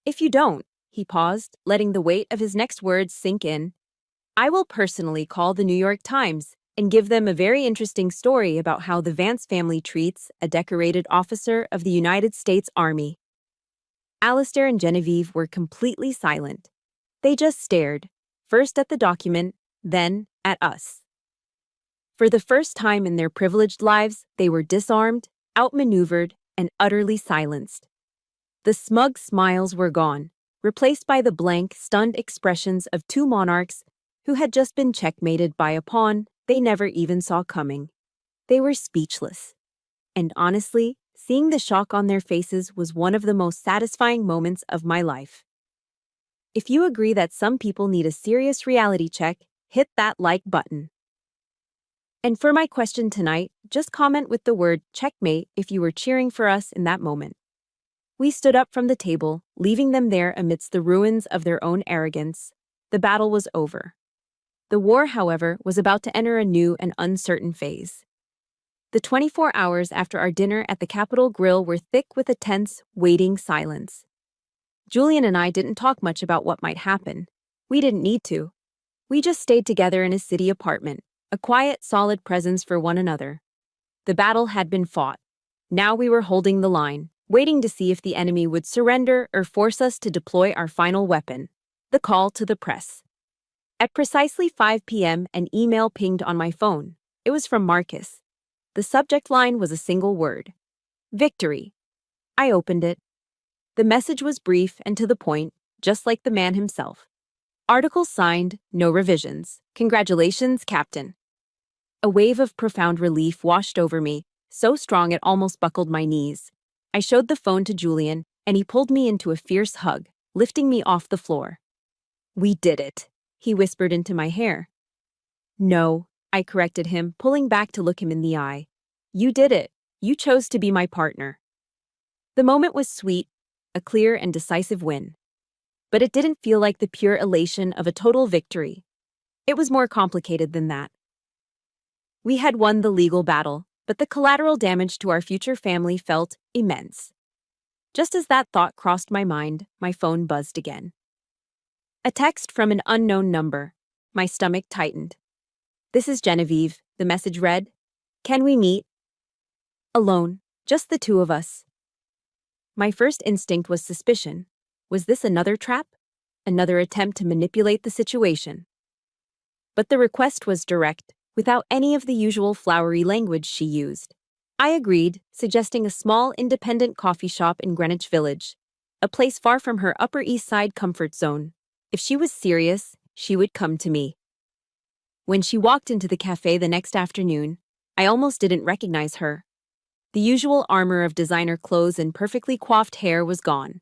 Speaker 1: "If you don't," he paused, letting the weight of his next words sink in, "I will personally call the New York Times and give them a very interesting story about how the Vance family treats a decorated officer of the United States Army." Alistair and Genevieve were completely silent. They just stared, first at the document, then at us. For the first time in their privileged lives, they were disarmed, outmaneuvered, and utterly silenced. The smug smiles were gone, replaced by the blank, stunned expressions of 2 monarchs who had just been checkmated by a pawn they never even saw coming. They were speechless. And honestly, seeing the shock on their faces was one of the most satisfying moments of my life. If you agree that some people need a serious reality check, hit that like button. And for my question tonight, just comment with the word checkmate if you were cheering for us in that moment. We stood up from the table, leaving them there amidst the ruins of their own arrogance. The battle was over. The war, however, was about to enter a new and uncertain phase. The 24 hours after our dinner at the Capitol Grill were thick with a tense, waiting silence. Julian and I didn't talk much about what might happen. We didn't need to. We just stayed together in a city apartment, a quiet, solid presence for one another. The battle had been fought. Now we were holding the line, waiting to see if the enemy would surrender or force us to deploy our final weapon, the call to the press. At precisely 5 p.m., an email pinged on my phone. It was from Marcus. The subject line was a single word: victory. I opened it. The message was brief and to the point, just like the man himself. Article signed, no revisions. Congratulations, Captain. A wave of profound relief washed over me, so strong it almost buckled my knees. I showed the phone to Julian, and he pulled me into a fierce hug, lifting me off the floor. "We did it," he whispered into my hair. "No," I corrected him, pulling back to look him in the eye. "You did it. You chose to be my partner." The moment was sweet, a clear and decisive win. But it didn't feel like the pure elation of a total victory. It was more complicated than that. We had won the legal battle, but the collateral damage to our future family felt immense. Just as that thought crossed my mind, my phone buzzed again. A text from an unknown number. My stomach tightened. "This is Genevieve," the message read. "Can we meet?" Alone, just the two of us. My first instinct was suspicion. Was this another trap? Another attempt to manipulate the situation? But the request was direct, without any of the usual flowery language she used. I agreed, suggesting a small independent coffee shop in Greenwich Village, a place far from her Upper East Side comfort zone. If she was serious, she would come to me. When she walked into the cafe the next afternoon, I almost didn't recognize her. The usual armor of designer clothes and perfectly coiffed hair was gone.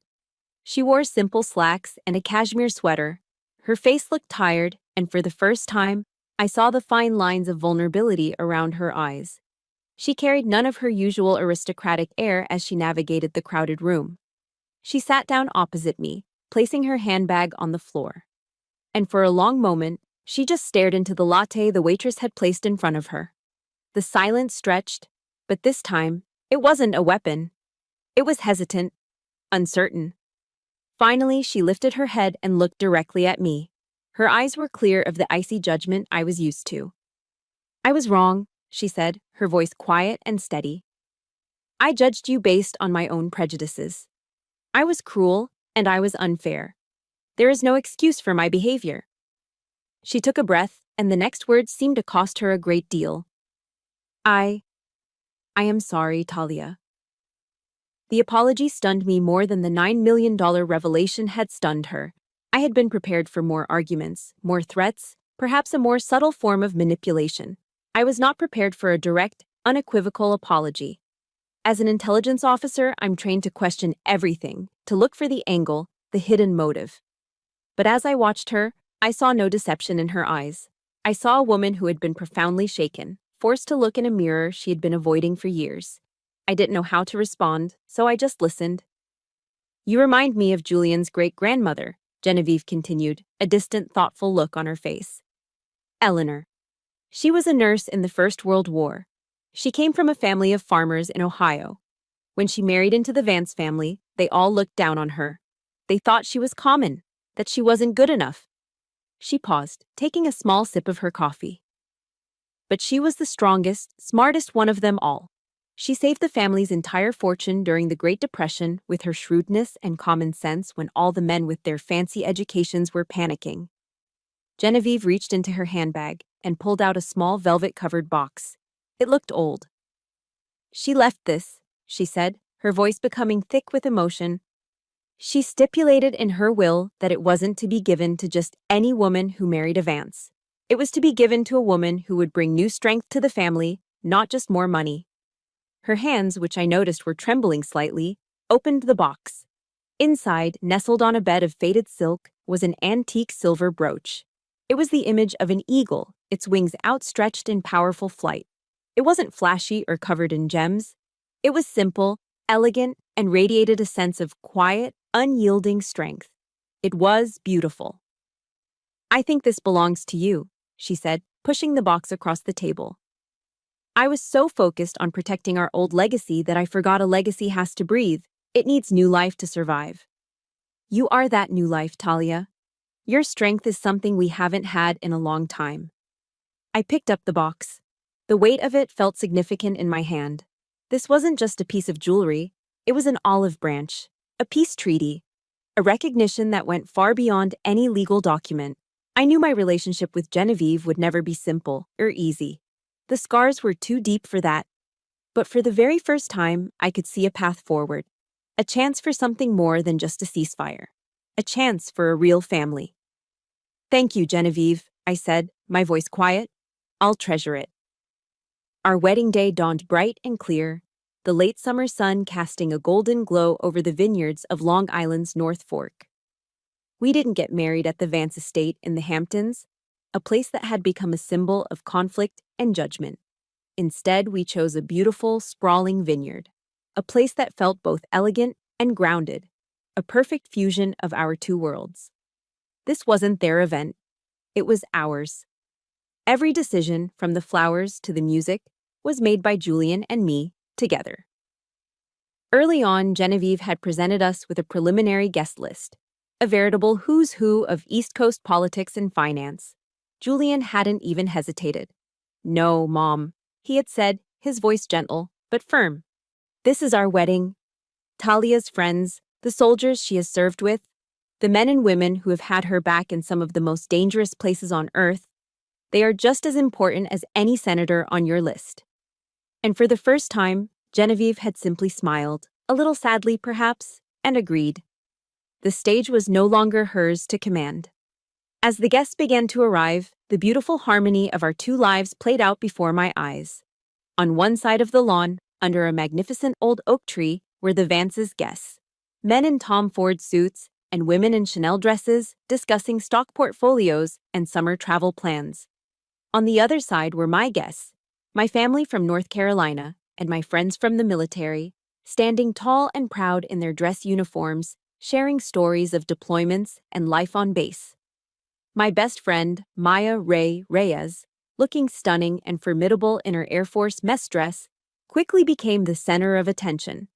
Speaker 1: She wore simple slacks and a cashmere sweater. Her face looked tired, and for the first time, I saw the fine lines of vulnerability around her eyes. She carried none of her usual aristocratic air as she navigated the crowded room. She sat down opposite me, placing her handbag on the floor. And for a long moment, she just stared into the latte the waitress had placed in front of her. The silence stretched, but this time, it wasn't a weapon. It was hesitant, uncertain. Finally, she lifted her head and looked directly at me. Her eyes were clear of the icy judgment I was used to. "I was wrong," she said, her voice quiet and steady. "I judged you based on my own prejudices. I was cruel, and I was unfair. There is no excuse for my behavior." She took a breath, and the next words seemed to cost her a great deal. I am sorry, Talia." The apology stunned me more than the $9 million revelation had stunned her. I had been prepared for more arguments, more threats, perhaps a more subtle form of manipulation. I was not prepared for a direct, unequivocal apology. As an intelligence officer, I'm trained to question everything, to look for the angle, the hidden motive. But as I watched her, I saw no deception in her eyes. I saw a woman who had been profoundly shaken, forced to look in a mirror she had been avoiding for years. I didn't know how to respond, so I just listened. "You remind me of Julian's great-grandmother," Genevieve continued, a distant, thoughtful look on her face. "Eleanor. She was a nurse in the First World War. She came from a family of farmers in Ohio. When she married into the Vance family, they all looked down on her. They thought she was common, that she wasn't good enough." She paused, taking a small sip of her coffee. "But she was the strongest, smartest one of them all. She saved the family's entire fortune during the Great Depression with her shrewdness and common sense when all the men with their fancy educations were panicking." Genevieve reached into her handbag and pulled out a small velvet-covered box. It looked old. "She left this," she said, her voice becoming thick with emotion. "She stipulated in her will that it wasn't to be given to just any woman who married a Vance. It was to be given to a woman who would bring new strength to the family, not just more money." Her hands, which I noticed were trembling slightly, opened the box. Inside, nestled on a bed of faded silk, was an antique silver brooch. It was the image of an eagle, its wings outstretched in powerful flight. It wasn't flashy or covered in gems. It was simple, elegant, and radiated a sense of quiet, unyielding strength. It was beautiful. "I think this belongs to you," she said, pushing the box across the table. I was so focused on protecting our old legacy that I forgot a legacy has to breathe. It needs new life to survive. You are that new life, Talia. Your strength is something we haven't had in a long time. I picked up the box. The weight of it felt significant in my hand. This wasn't just a piece of jewelry. It was an olive branch, a peace treaty, a recognition that went far beyond any legal document. I knew my relationship with Genevieve would never be simple or easy. The scars were too deep for that. But for the very first time, I could see a path forward, a chance for something more than just a ceasefire. a chance for a real family. Thank you, Genevieve, I said, my voice quiet. I'll treasure it. Our wedding day dawned bright and clear, the late summer sun casting a golden glow over the vineyards of Long Island's North Fork. We didn't get married at the Vance estate in the Hamptons, a place that had become a symbol of conflict and judgment. Instead, we chose a beautiful, sprawling vineyard, a place that felt both elegant and grounded, a perfect fusion of our two worlds. This wasn't their event, it was ours. Every decision, from the flowers to the music, was made by Julian and me together. Early on, Genevieve had presented us with a preliminary guest list, a veritable who's who of East Coast politics and finance. Julian hadn't even hesitated. "No, Mom," he had said, his voice gentle but firm. "This is our wedding. Talia's friends, the soldiers she has served with, the men and women who have had her back in some of the most dangerous places on earth, they are just as important as any senator on your list." And for the first time, Genevieve had simply smiled, a little sadly perhaps, and agreed. The stage was no longer hers to command. As the guests began to arrive, the beautiful harmony of our two lives played out before my eyes. On one side of the lawn, under a magnificent old oak tree, were the Vance's guests, men in Tom Ford suits and women in Chanel dresses discussing stock portfolios and summer travel plans. On the other side were my guests, my family from North Carolina and my friends from the military, standing tall and proud in their dress uniforms, sharing stories of deployments and life on base. My best friend, Maya Ray Reyes, looking stunning and formidable in her Air Force mess dress, quickly became the center of attention.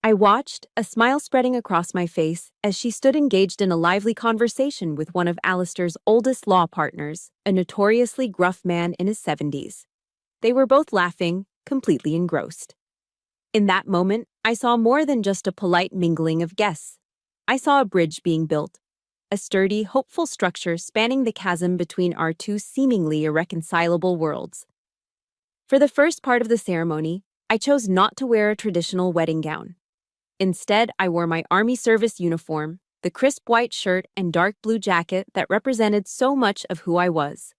Speaker 1: I watched, a smile spreading across my face, as she stood engaged in a lively conversation with one of Alistair's oldest law partners, a notoriously gruff man in his 70s. They were both laughing, completely engrossed. In that moment, I saw more than just a polite mingling of guests. I saw a bridge being built, a sturdy, hopeful structure spanning the chasm between our two seemingly irreconcilable worlds. For the first part of the ceremony, I chose not to wear a traditional wedding gown. Instead, I wore my Army service uniform, the crisp white shirt and dark blue jacket that represented so much of who I was.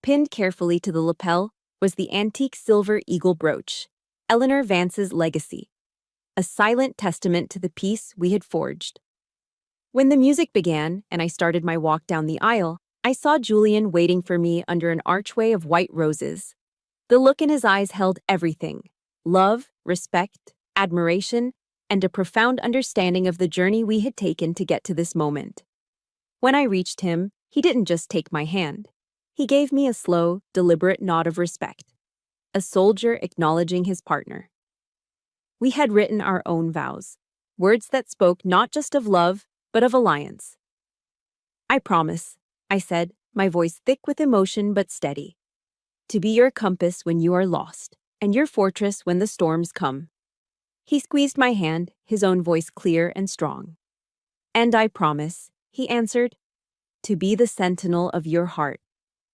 Speaker 1: Pinned carefully to the lapel was the antique silver eagle brooch, Eleanor Vance's legacy, a silent testament to the peace we had forged. When the music began and I started my walk down the aisle, I saw Julian waiting for me under an archway of white roses. The look in his eyes held everything: love, respect, admiration, and a profound understanding of the journey we had taken to get to this moment. When I reached him, he didn't just take my hand. He gave me a slow, deliberate nod of respect, a soldier acknowledging his partner. We had written our own vows, words that spoke not just of love, but of alliance. "I promise," I said, my voice thick with emotion but steady, "to be your compass when you are lost, and your fortress when the storms come." He squeezed my hand, his own voice clear and strong. "And I promise," he answered, "to be the sentinel of your heart,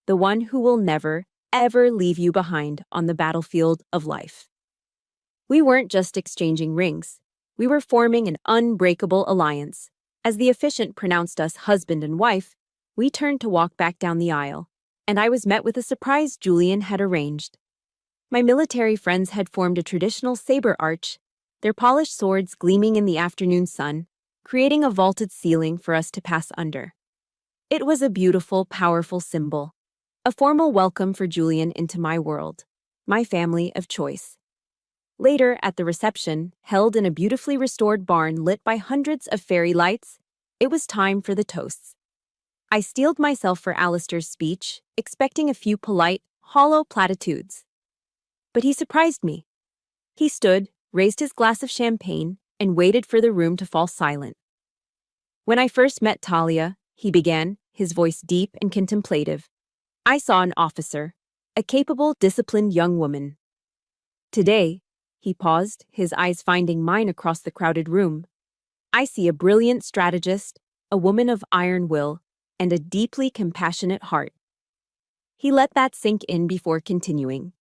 Speaker 1: the one who will never, ever leave you behind on the battlefield of life." We weren't just exchanging rings. We were forming an unbreakable alliance. As the officiant pronounced us husband and wife, we turned to walk back down the aisle, and I was met with a surprise Julian had arranged. My military friends had formed a traditional saber arch, their polished swords gleaming in the afternoon sun, creating a vaulted ceiling for us to pass under. It was a beautiful, powerful symbol, a formal welcome for Julian into my world, my family of choice. Later, at the reception, held in a beautifully restored barn lit by hundreds of fairy lights, it was time for the toasts. I steeled myself for Alistair's speech, expecting a few polite, hollow platitudes. But he surprised me. He stood, raised his glass of champagne, and waited for the room to fall silent. "When I first met Talia," he began, his voice deep and contemplative, "I saw an officer, a capable, disciplined young woman. Today," he paused, his eyes finding mine across the crowded room, "I see a brilliant strategist, a woman of iron will, and a deeply compassionate heart." He let that sink in before continuing.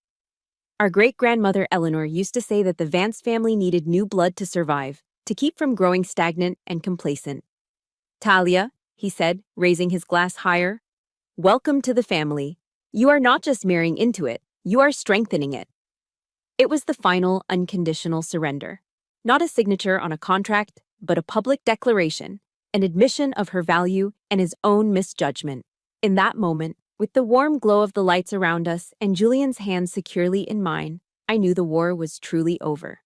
Speaker 1: "Our great-grandmother Eleanor used to say that the Vance family needed new blood to survive, to keep from growing stagnant and complacent. Talia, he said, raising his glass higher, welcome to the family. You are not just marrying into it, you are strengthening it. It was the final, unconditional surrender. Not a signature on a contract, but a public declaration, an admission of her value and his own misjudgment. In that moment, with the warm glow of the lights around us and Julian's hands securely in mine, I knew the war was truly over.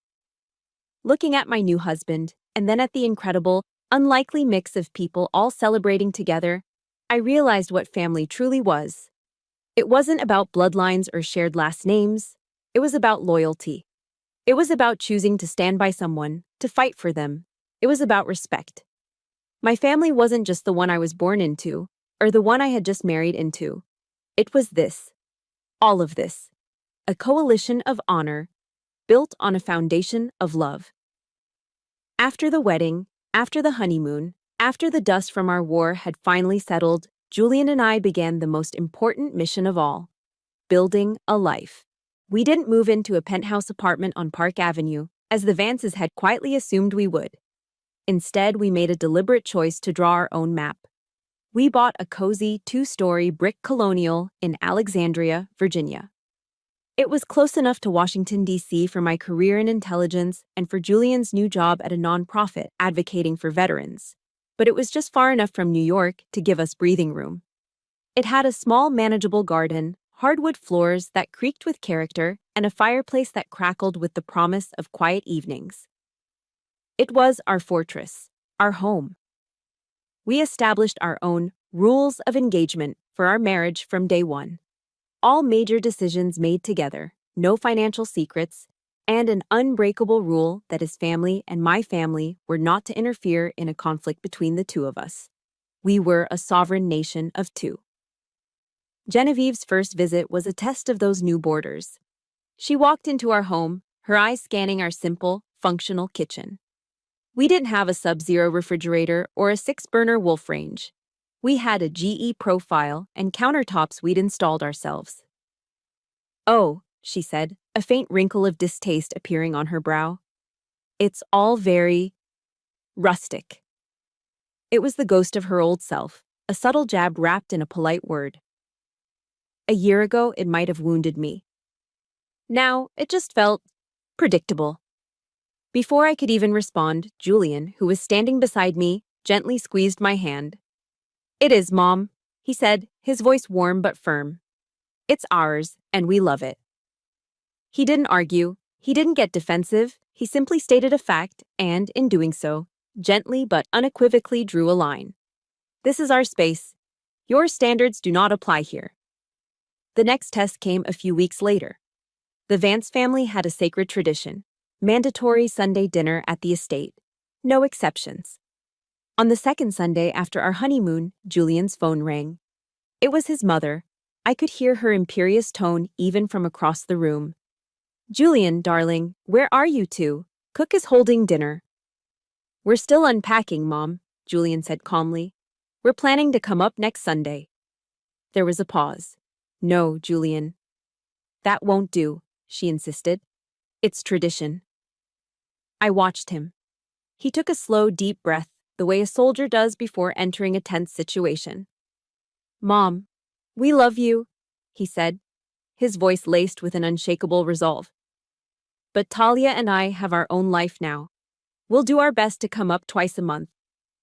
Speaker 1: Looking at my new husband, and then at the incredible, unlikely mix of people all celebrating together, I realized what family truly was. It wasn't about bloodlines or shared last names. It was about loyalty. It was about choosing to stand by someone, to fight for them. It was about respect. My family wasn't just the one I was born into, or the one I had just married into. It was this. All of this. A coalition of honor, built on a foundation of love. After the wedding, after the honeymoon, after the dust from our war had finally settled, Julian and I began the most important mission of all: building a life. We didn't move into a penthouse apartment on Park Avenue, as the Vances had quietly assumed we would. Instead, we made a deliberate choice to draw our own map. We bought a cozy 2-story brick colonial in Alexandria, Virginia. It was close enough to Washington, D.C. for my career in intelligence and for Julian's new job at a nonprofit advocating for veterans. But it was just far enough from New York to give us breathing room. It had a small, manageable garden, hardwood floors that creaked with character, and a fireplace that crackled with the promise of quiet evenings. It was our fortress, our home. We established our own rules of engagement for our marriage from day one. All major decisions made together, no financial secrets, and an unbreakable rule that his family and my family were not to interfere in a conflict between the two of us. We were a sovereign nation of two. Genevieve's first visit was a test of those new borders. She walked into our home, her eyes scanning our simple, functional kitchen. We didn't have a Sub-Zero refrigerator or a 6-burner Wolf range. We had a GE profile and countertops we'd installed ourselves. "Oh," she said, a faint wrinkle of distaste appearing on her brow. "It's all very rustic." It was the ghost of her old self, a subtle jab wrapped in a polite word. A year ago, it might have wounded me. Now, it just felt predictable. Before I could even respond, Julian, who was standing beside me, gently squeezed my hand. "It is, Mom," he said, his voice warm but firm. "It's ours, and we love it." He didn't argue, he didn't get defensive, he simply stated a fact and, in doing so, gently but unequivocally drew a line. "This is our space. Your standards do not apply here." The next test came a few weeks later. The Vance family had a sacred tradition: mandatory Sunday dinner at the estate. No exceptions. On the second Sunday after our honeymoon, Julian's phone rang. It was his mother. I could hear her imperious tone even from across the room. "Julian, darling, where are you two? Cook is holding dinner." "We're still unpacking, Mom," Julian said calmly. "We're planning to come up next Sunday." There was a pause. "No, Julian. That won't do," she insisted. "It's tradition." I watched him. He took a slow, deep breath, the way a soldier does before entering a tense situation. "Mom, we love you," he said, his voice laced with an unshakable resolve. "But Talia and I have our own life now. We'll do our best to come up twice a month.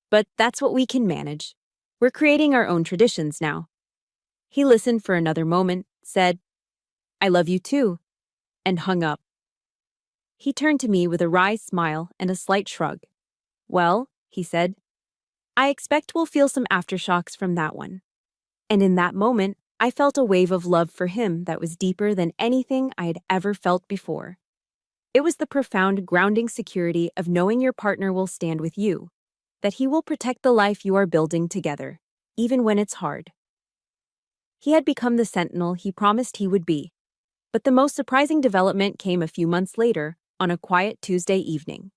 Speaker 1: But that's what we can manage. We're creating our own traditions now." He listened for another moment, said, "I love you too," and hung up. He turned to me with a wry smile and a slight shrug. "Well," he said, "I expect we'll feel some aftershocks from that one." And in that moment, I felt a wave of love for him that was deeper than anything I had ever felt before. It was the profound, grounding security of knowing your partner will stand with you, that he will protect the life you are building together, even when it's hard. He had become the sentinel he promised he would be. But the most surprising development came a few months later, on a quiet Tuesday evening.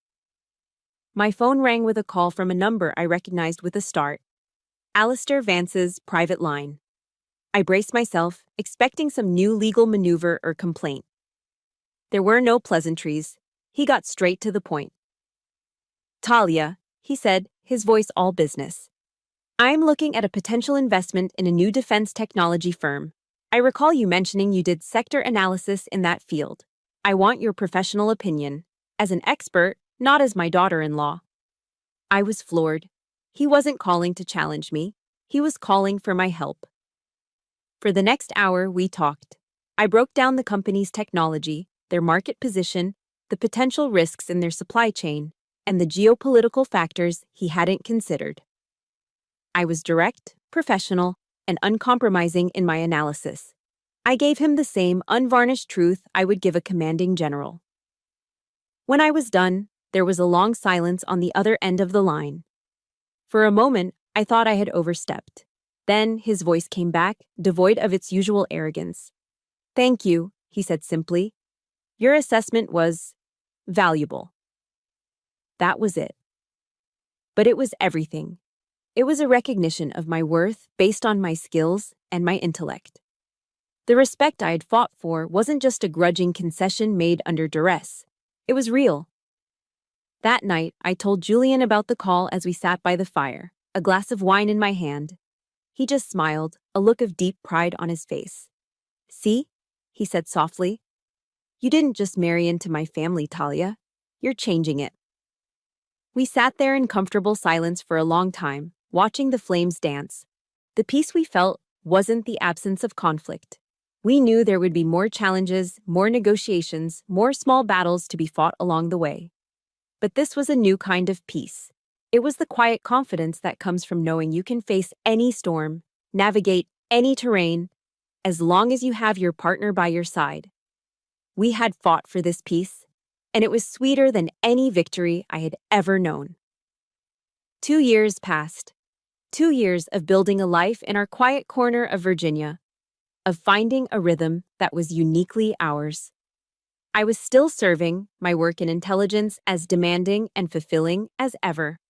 Speaker 1: My phone rang with a call from a number I recognized with a start. Alistair Vance's private line. I braced myself, expecting some new legal maneuver or complaint. There were no pleasantries. He got straight to the point. "Talia," he said, his voice all business. I'm looking at a potential investment in a new defense technology firm. I recall you mentioning you did sector analysis in that field. I want your professional opinion. As an expert, not as my daughter-in-law. I was floored. He wasn't calling to challenge me. He was calling for my help. For the next hour, we talked. I broke down the company's technology, their market position, the potential risks in their supply chain, and the geopolitical factors he hadn't considered. I was direct, professional, and uncompromising in my analysis. I gave him the same unvarnished truth I would give a commanding general. When I was done, there was a long silence on the other end of the line. For a moment, I thought I had overstepped. Then his voice came back, devoid of its usual arrogance. "Thank you," he said simply. "Your assessment was valuable." That was it. But it was everything. It was a recognition of my worth based on my skills and my intellect. The respect I had fought for wasn't just a grudging concession made under duress. It was real. That night, I told Julian about the call as we sat by the fire, a glass of wine in my hand. He just smiled, a look of deep pride on his face. "See?" he said softly. "You didn't just marry into my family, Talia. You're changing it." We sat there in comfortable silence for a long time, watching the flames dance. The peace we felt wasn't the absence of conflict. We knew there would be more challenges, more negotiations, more small battles to be fought along the way. But this was a new kind of peace. It was the quiet confidence that comes from knowing you can face any storm, navigate any terrain, as long as you have your partner by your side. We had fought for this peace, and it was sweeter than any victory I had ever known. 2 years passed. 2 years of building a life in our quiet corner of Virginia, of finding a rhythm that was uniquely ours. I was still serving, my work in intelligence as demanding and fulfilling as ever.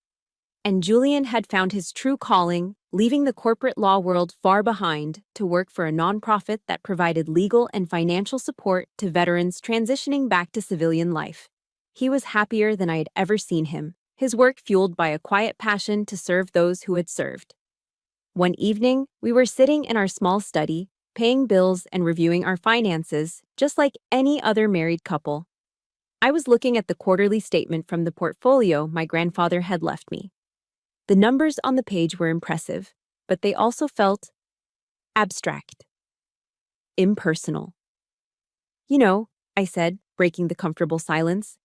Speaker 1: And Julian had found his true calling, leaving the corporate law world far behind to work for a nonprofit that provided legal and financial support to veterans transitioning back to civilian life. He was happier than I had ever seen him, his work fueled by a quiet passion to serve those who had served. One evening, we were sitting in our small study, paying bills and reviewing our finances, just like any other married couple. I was looking at the quarterly statement from the portfolio my grandfather had left me. The numbers on the page were impressive, but they also felt abstract, impersonal. "You know," I said, breaking the comfortable silence,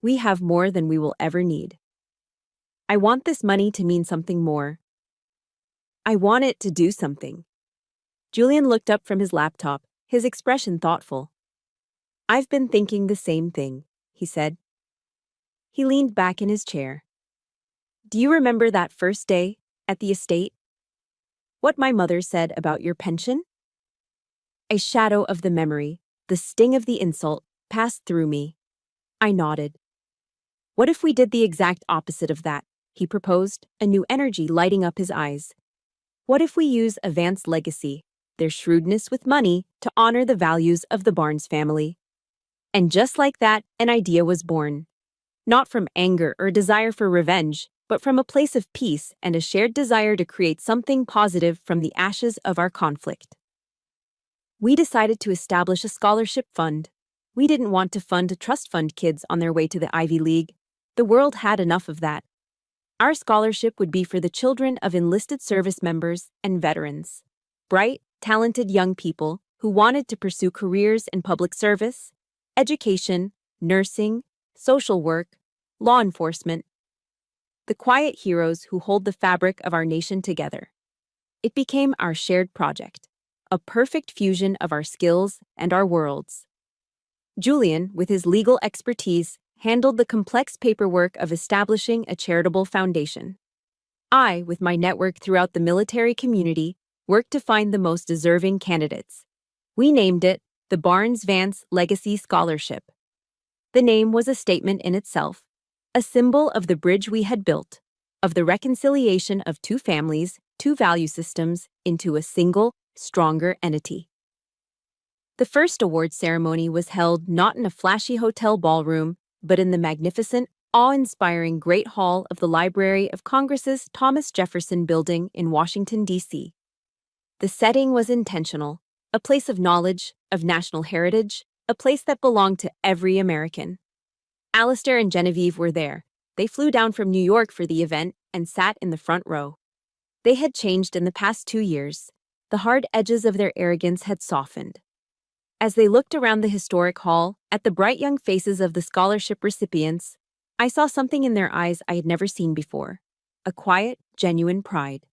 Speaker 1: "we have more than we will ever need. I want this money to mean something more. I want it to do something." Julian looked up from his laptop, his expression thoughtful. "I've been thinking the same thing," he said. He leaned back in his chair. "Do you remember that first day at the estate? What my mother said about your pension?" A shadow of the memory, the sting of the insult, passed through me. I nodded. "What if we did the exact opposite of that?" he proposed, a new energy lighting up his eyes. "What if we use Avant's legacy, their shrewdness with money, to honor the values of the Barnes family?" And just like that, an idea was born. Not from anger or desire for revenge, but from a place of peace and a shared desire to create something positive from the ashes of our conflict. We decided to establish a scholarship fund. We didn't want to fund a trust fund kids on their way to the Ivy League. The world had enough of that. Our scholarship would be for the children of enlisted service members and veterans. Bright, talented young people who wanted to pursue careers in public service, education, nursing, social work, law enforcement. The quiet heroes who hold the fabric of our nation together. It became our shared project, a perfect fusion of our skills and our worlds. Julian, with his legal expertise, handled the complex paperwork of establishing a charitable foundation. I, with my network throughout the military community, worked to find the most deserving candidates. We named it the Barnes-Vance Legacy Scholarship. The name was a statement in itself, a symbol of the bridge we had built, of the reconciliation of two families, two value systems, into a single, stronger entity. The first award ceremony was held not in a flashy hotel ballroom, but in the magnificent, awe-inspiring Great Hall of the Library of Congress's Thomas Jefferson Building in Washington, D.C. The setting was intentional, a place of knowledge, of national heritage, a place that belonged to every American. Alistair and Genevieve were there. They flew down from New York for the event and sat in the front row. They had changed in the past 2 years. The hard edges of their arrogance had softened. As they looked around the historic hall, at the bright young faces of the scholarship recipients, I saw something in their eyes I had never seen before, a quiet, genuine pride.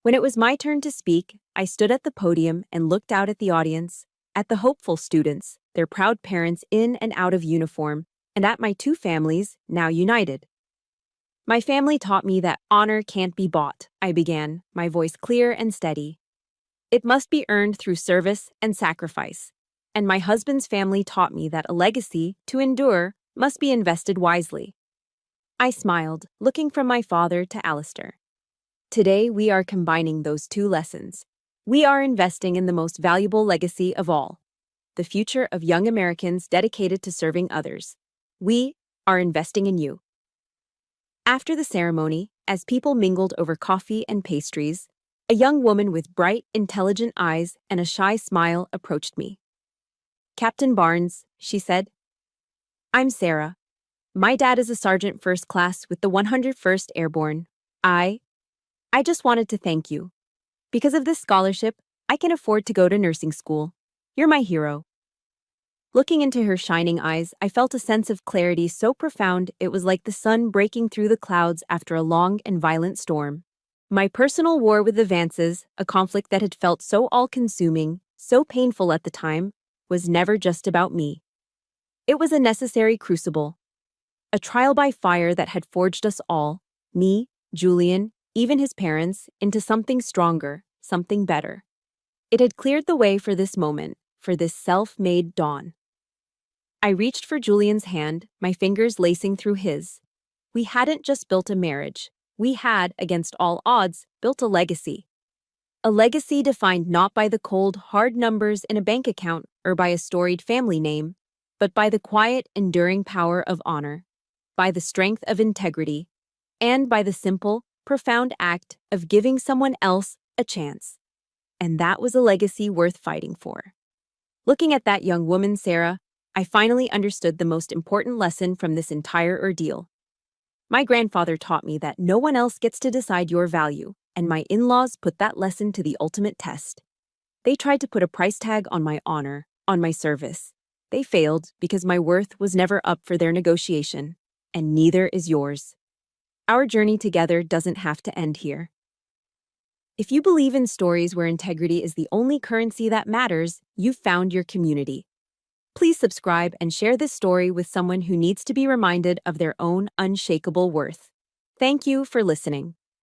Speaker 1: When it was my turn to speak, I stood at the podium and looked out at the audience, at the hopeful students, their proud parents in and out of uniform, and at my 2 families, now united. My family taught me that honor can't be bought, I began, my voice clear and steady. It must be earned through service and sacrifice. And my husband's family taught me that a legacy, to endure, must be invested wisely. I smiled, looking from my father to Alistair. Today, we are combining those 2 lessons. We are investing in the most valuable legacy of all, the future of young Americans dedicated to serving others. We are investing in you. After the ceremony, as people mingled over coffee and pastries, a young woman with bright, intelligent eyes and a shy smile approached me. "Captain Barnes," she said. "I'm Sarah. My dad is a sergeant first class with the 101st Airborne. I just wanted to thank you. Because of this scholarship, I can afford to go to nursing school. You're my hero." Looking into her shining eyes, I felt a sense of clarity so profound it was like the sun breaking through the clouds after a long and violent storm. My personal war with advances, a conflict that had felt so all-consuming, so painful at the time, was never just about me. It was a necessary crucible, a trial by fire that had forged us all, me, Julian, even his parents, into something stronger, something better. It had cleared the way for this moment, for this self-made dawn. I reached for Julian's hand, my fingers lacing through his. We hadn't just built a marriage. We had, against all odds, built a legacy. A legacy defined not by the cold, hard numbers in a bank account or by a storied family name, but by the quiet, enduring power of honor, by the strength of integrity, and by the simple, profound act of giving someone else a chance. And that was a legacy worth fighting for. Looking at that young woman, Sarah, I finally understood the most important lesson from this entire ordeal. My grandfather taught me that no one else gets to decide your value, and my in-laws put that lesson to the ultimate test. They tried to put a price tag on my honor, on my service. They failed because my worth was never up for their negotiation, and neither is yours. Our journey together doesn't have to end here. If you believe in stories where integrity is the only currency that matters, you've found your community. Please subscribe and share this story with someone who needs to be reminded of their own unshakable worth. Thank you for listening.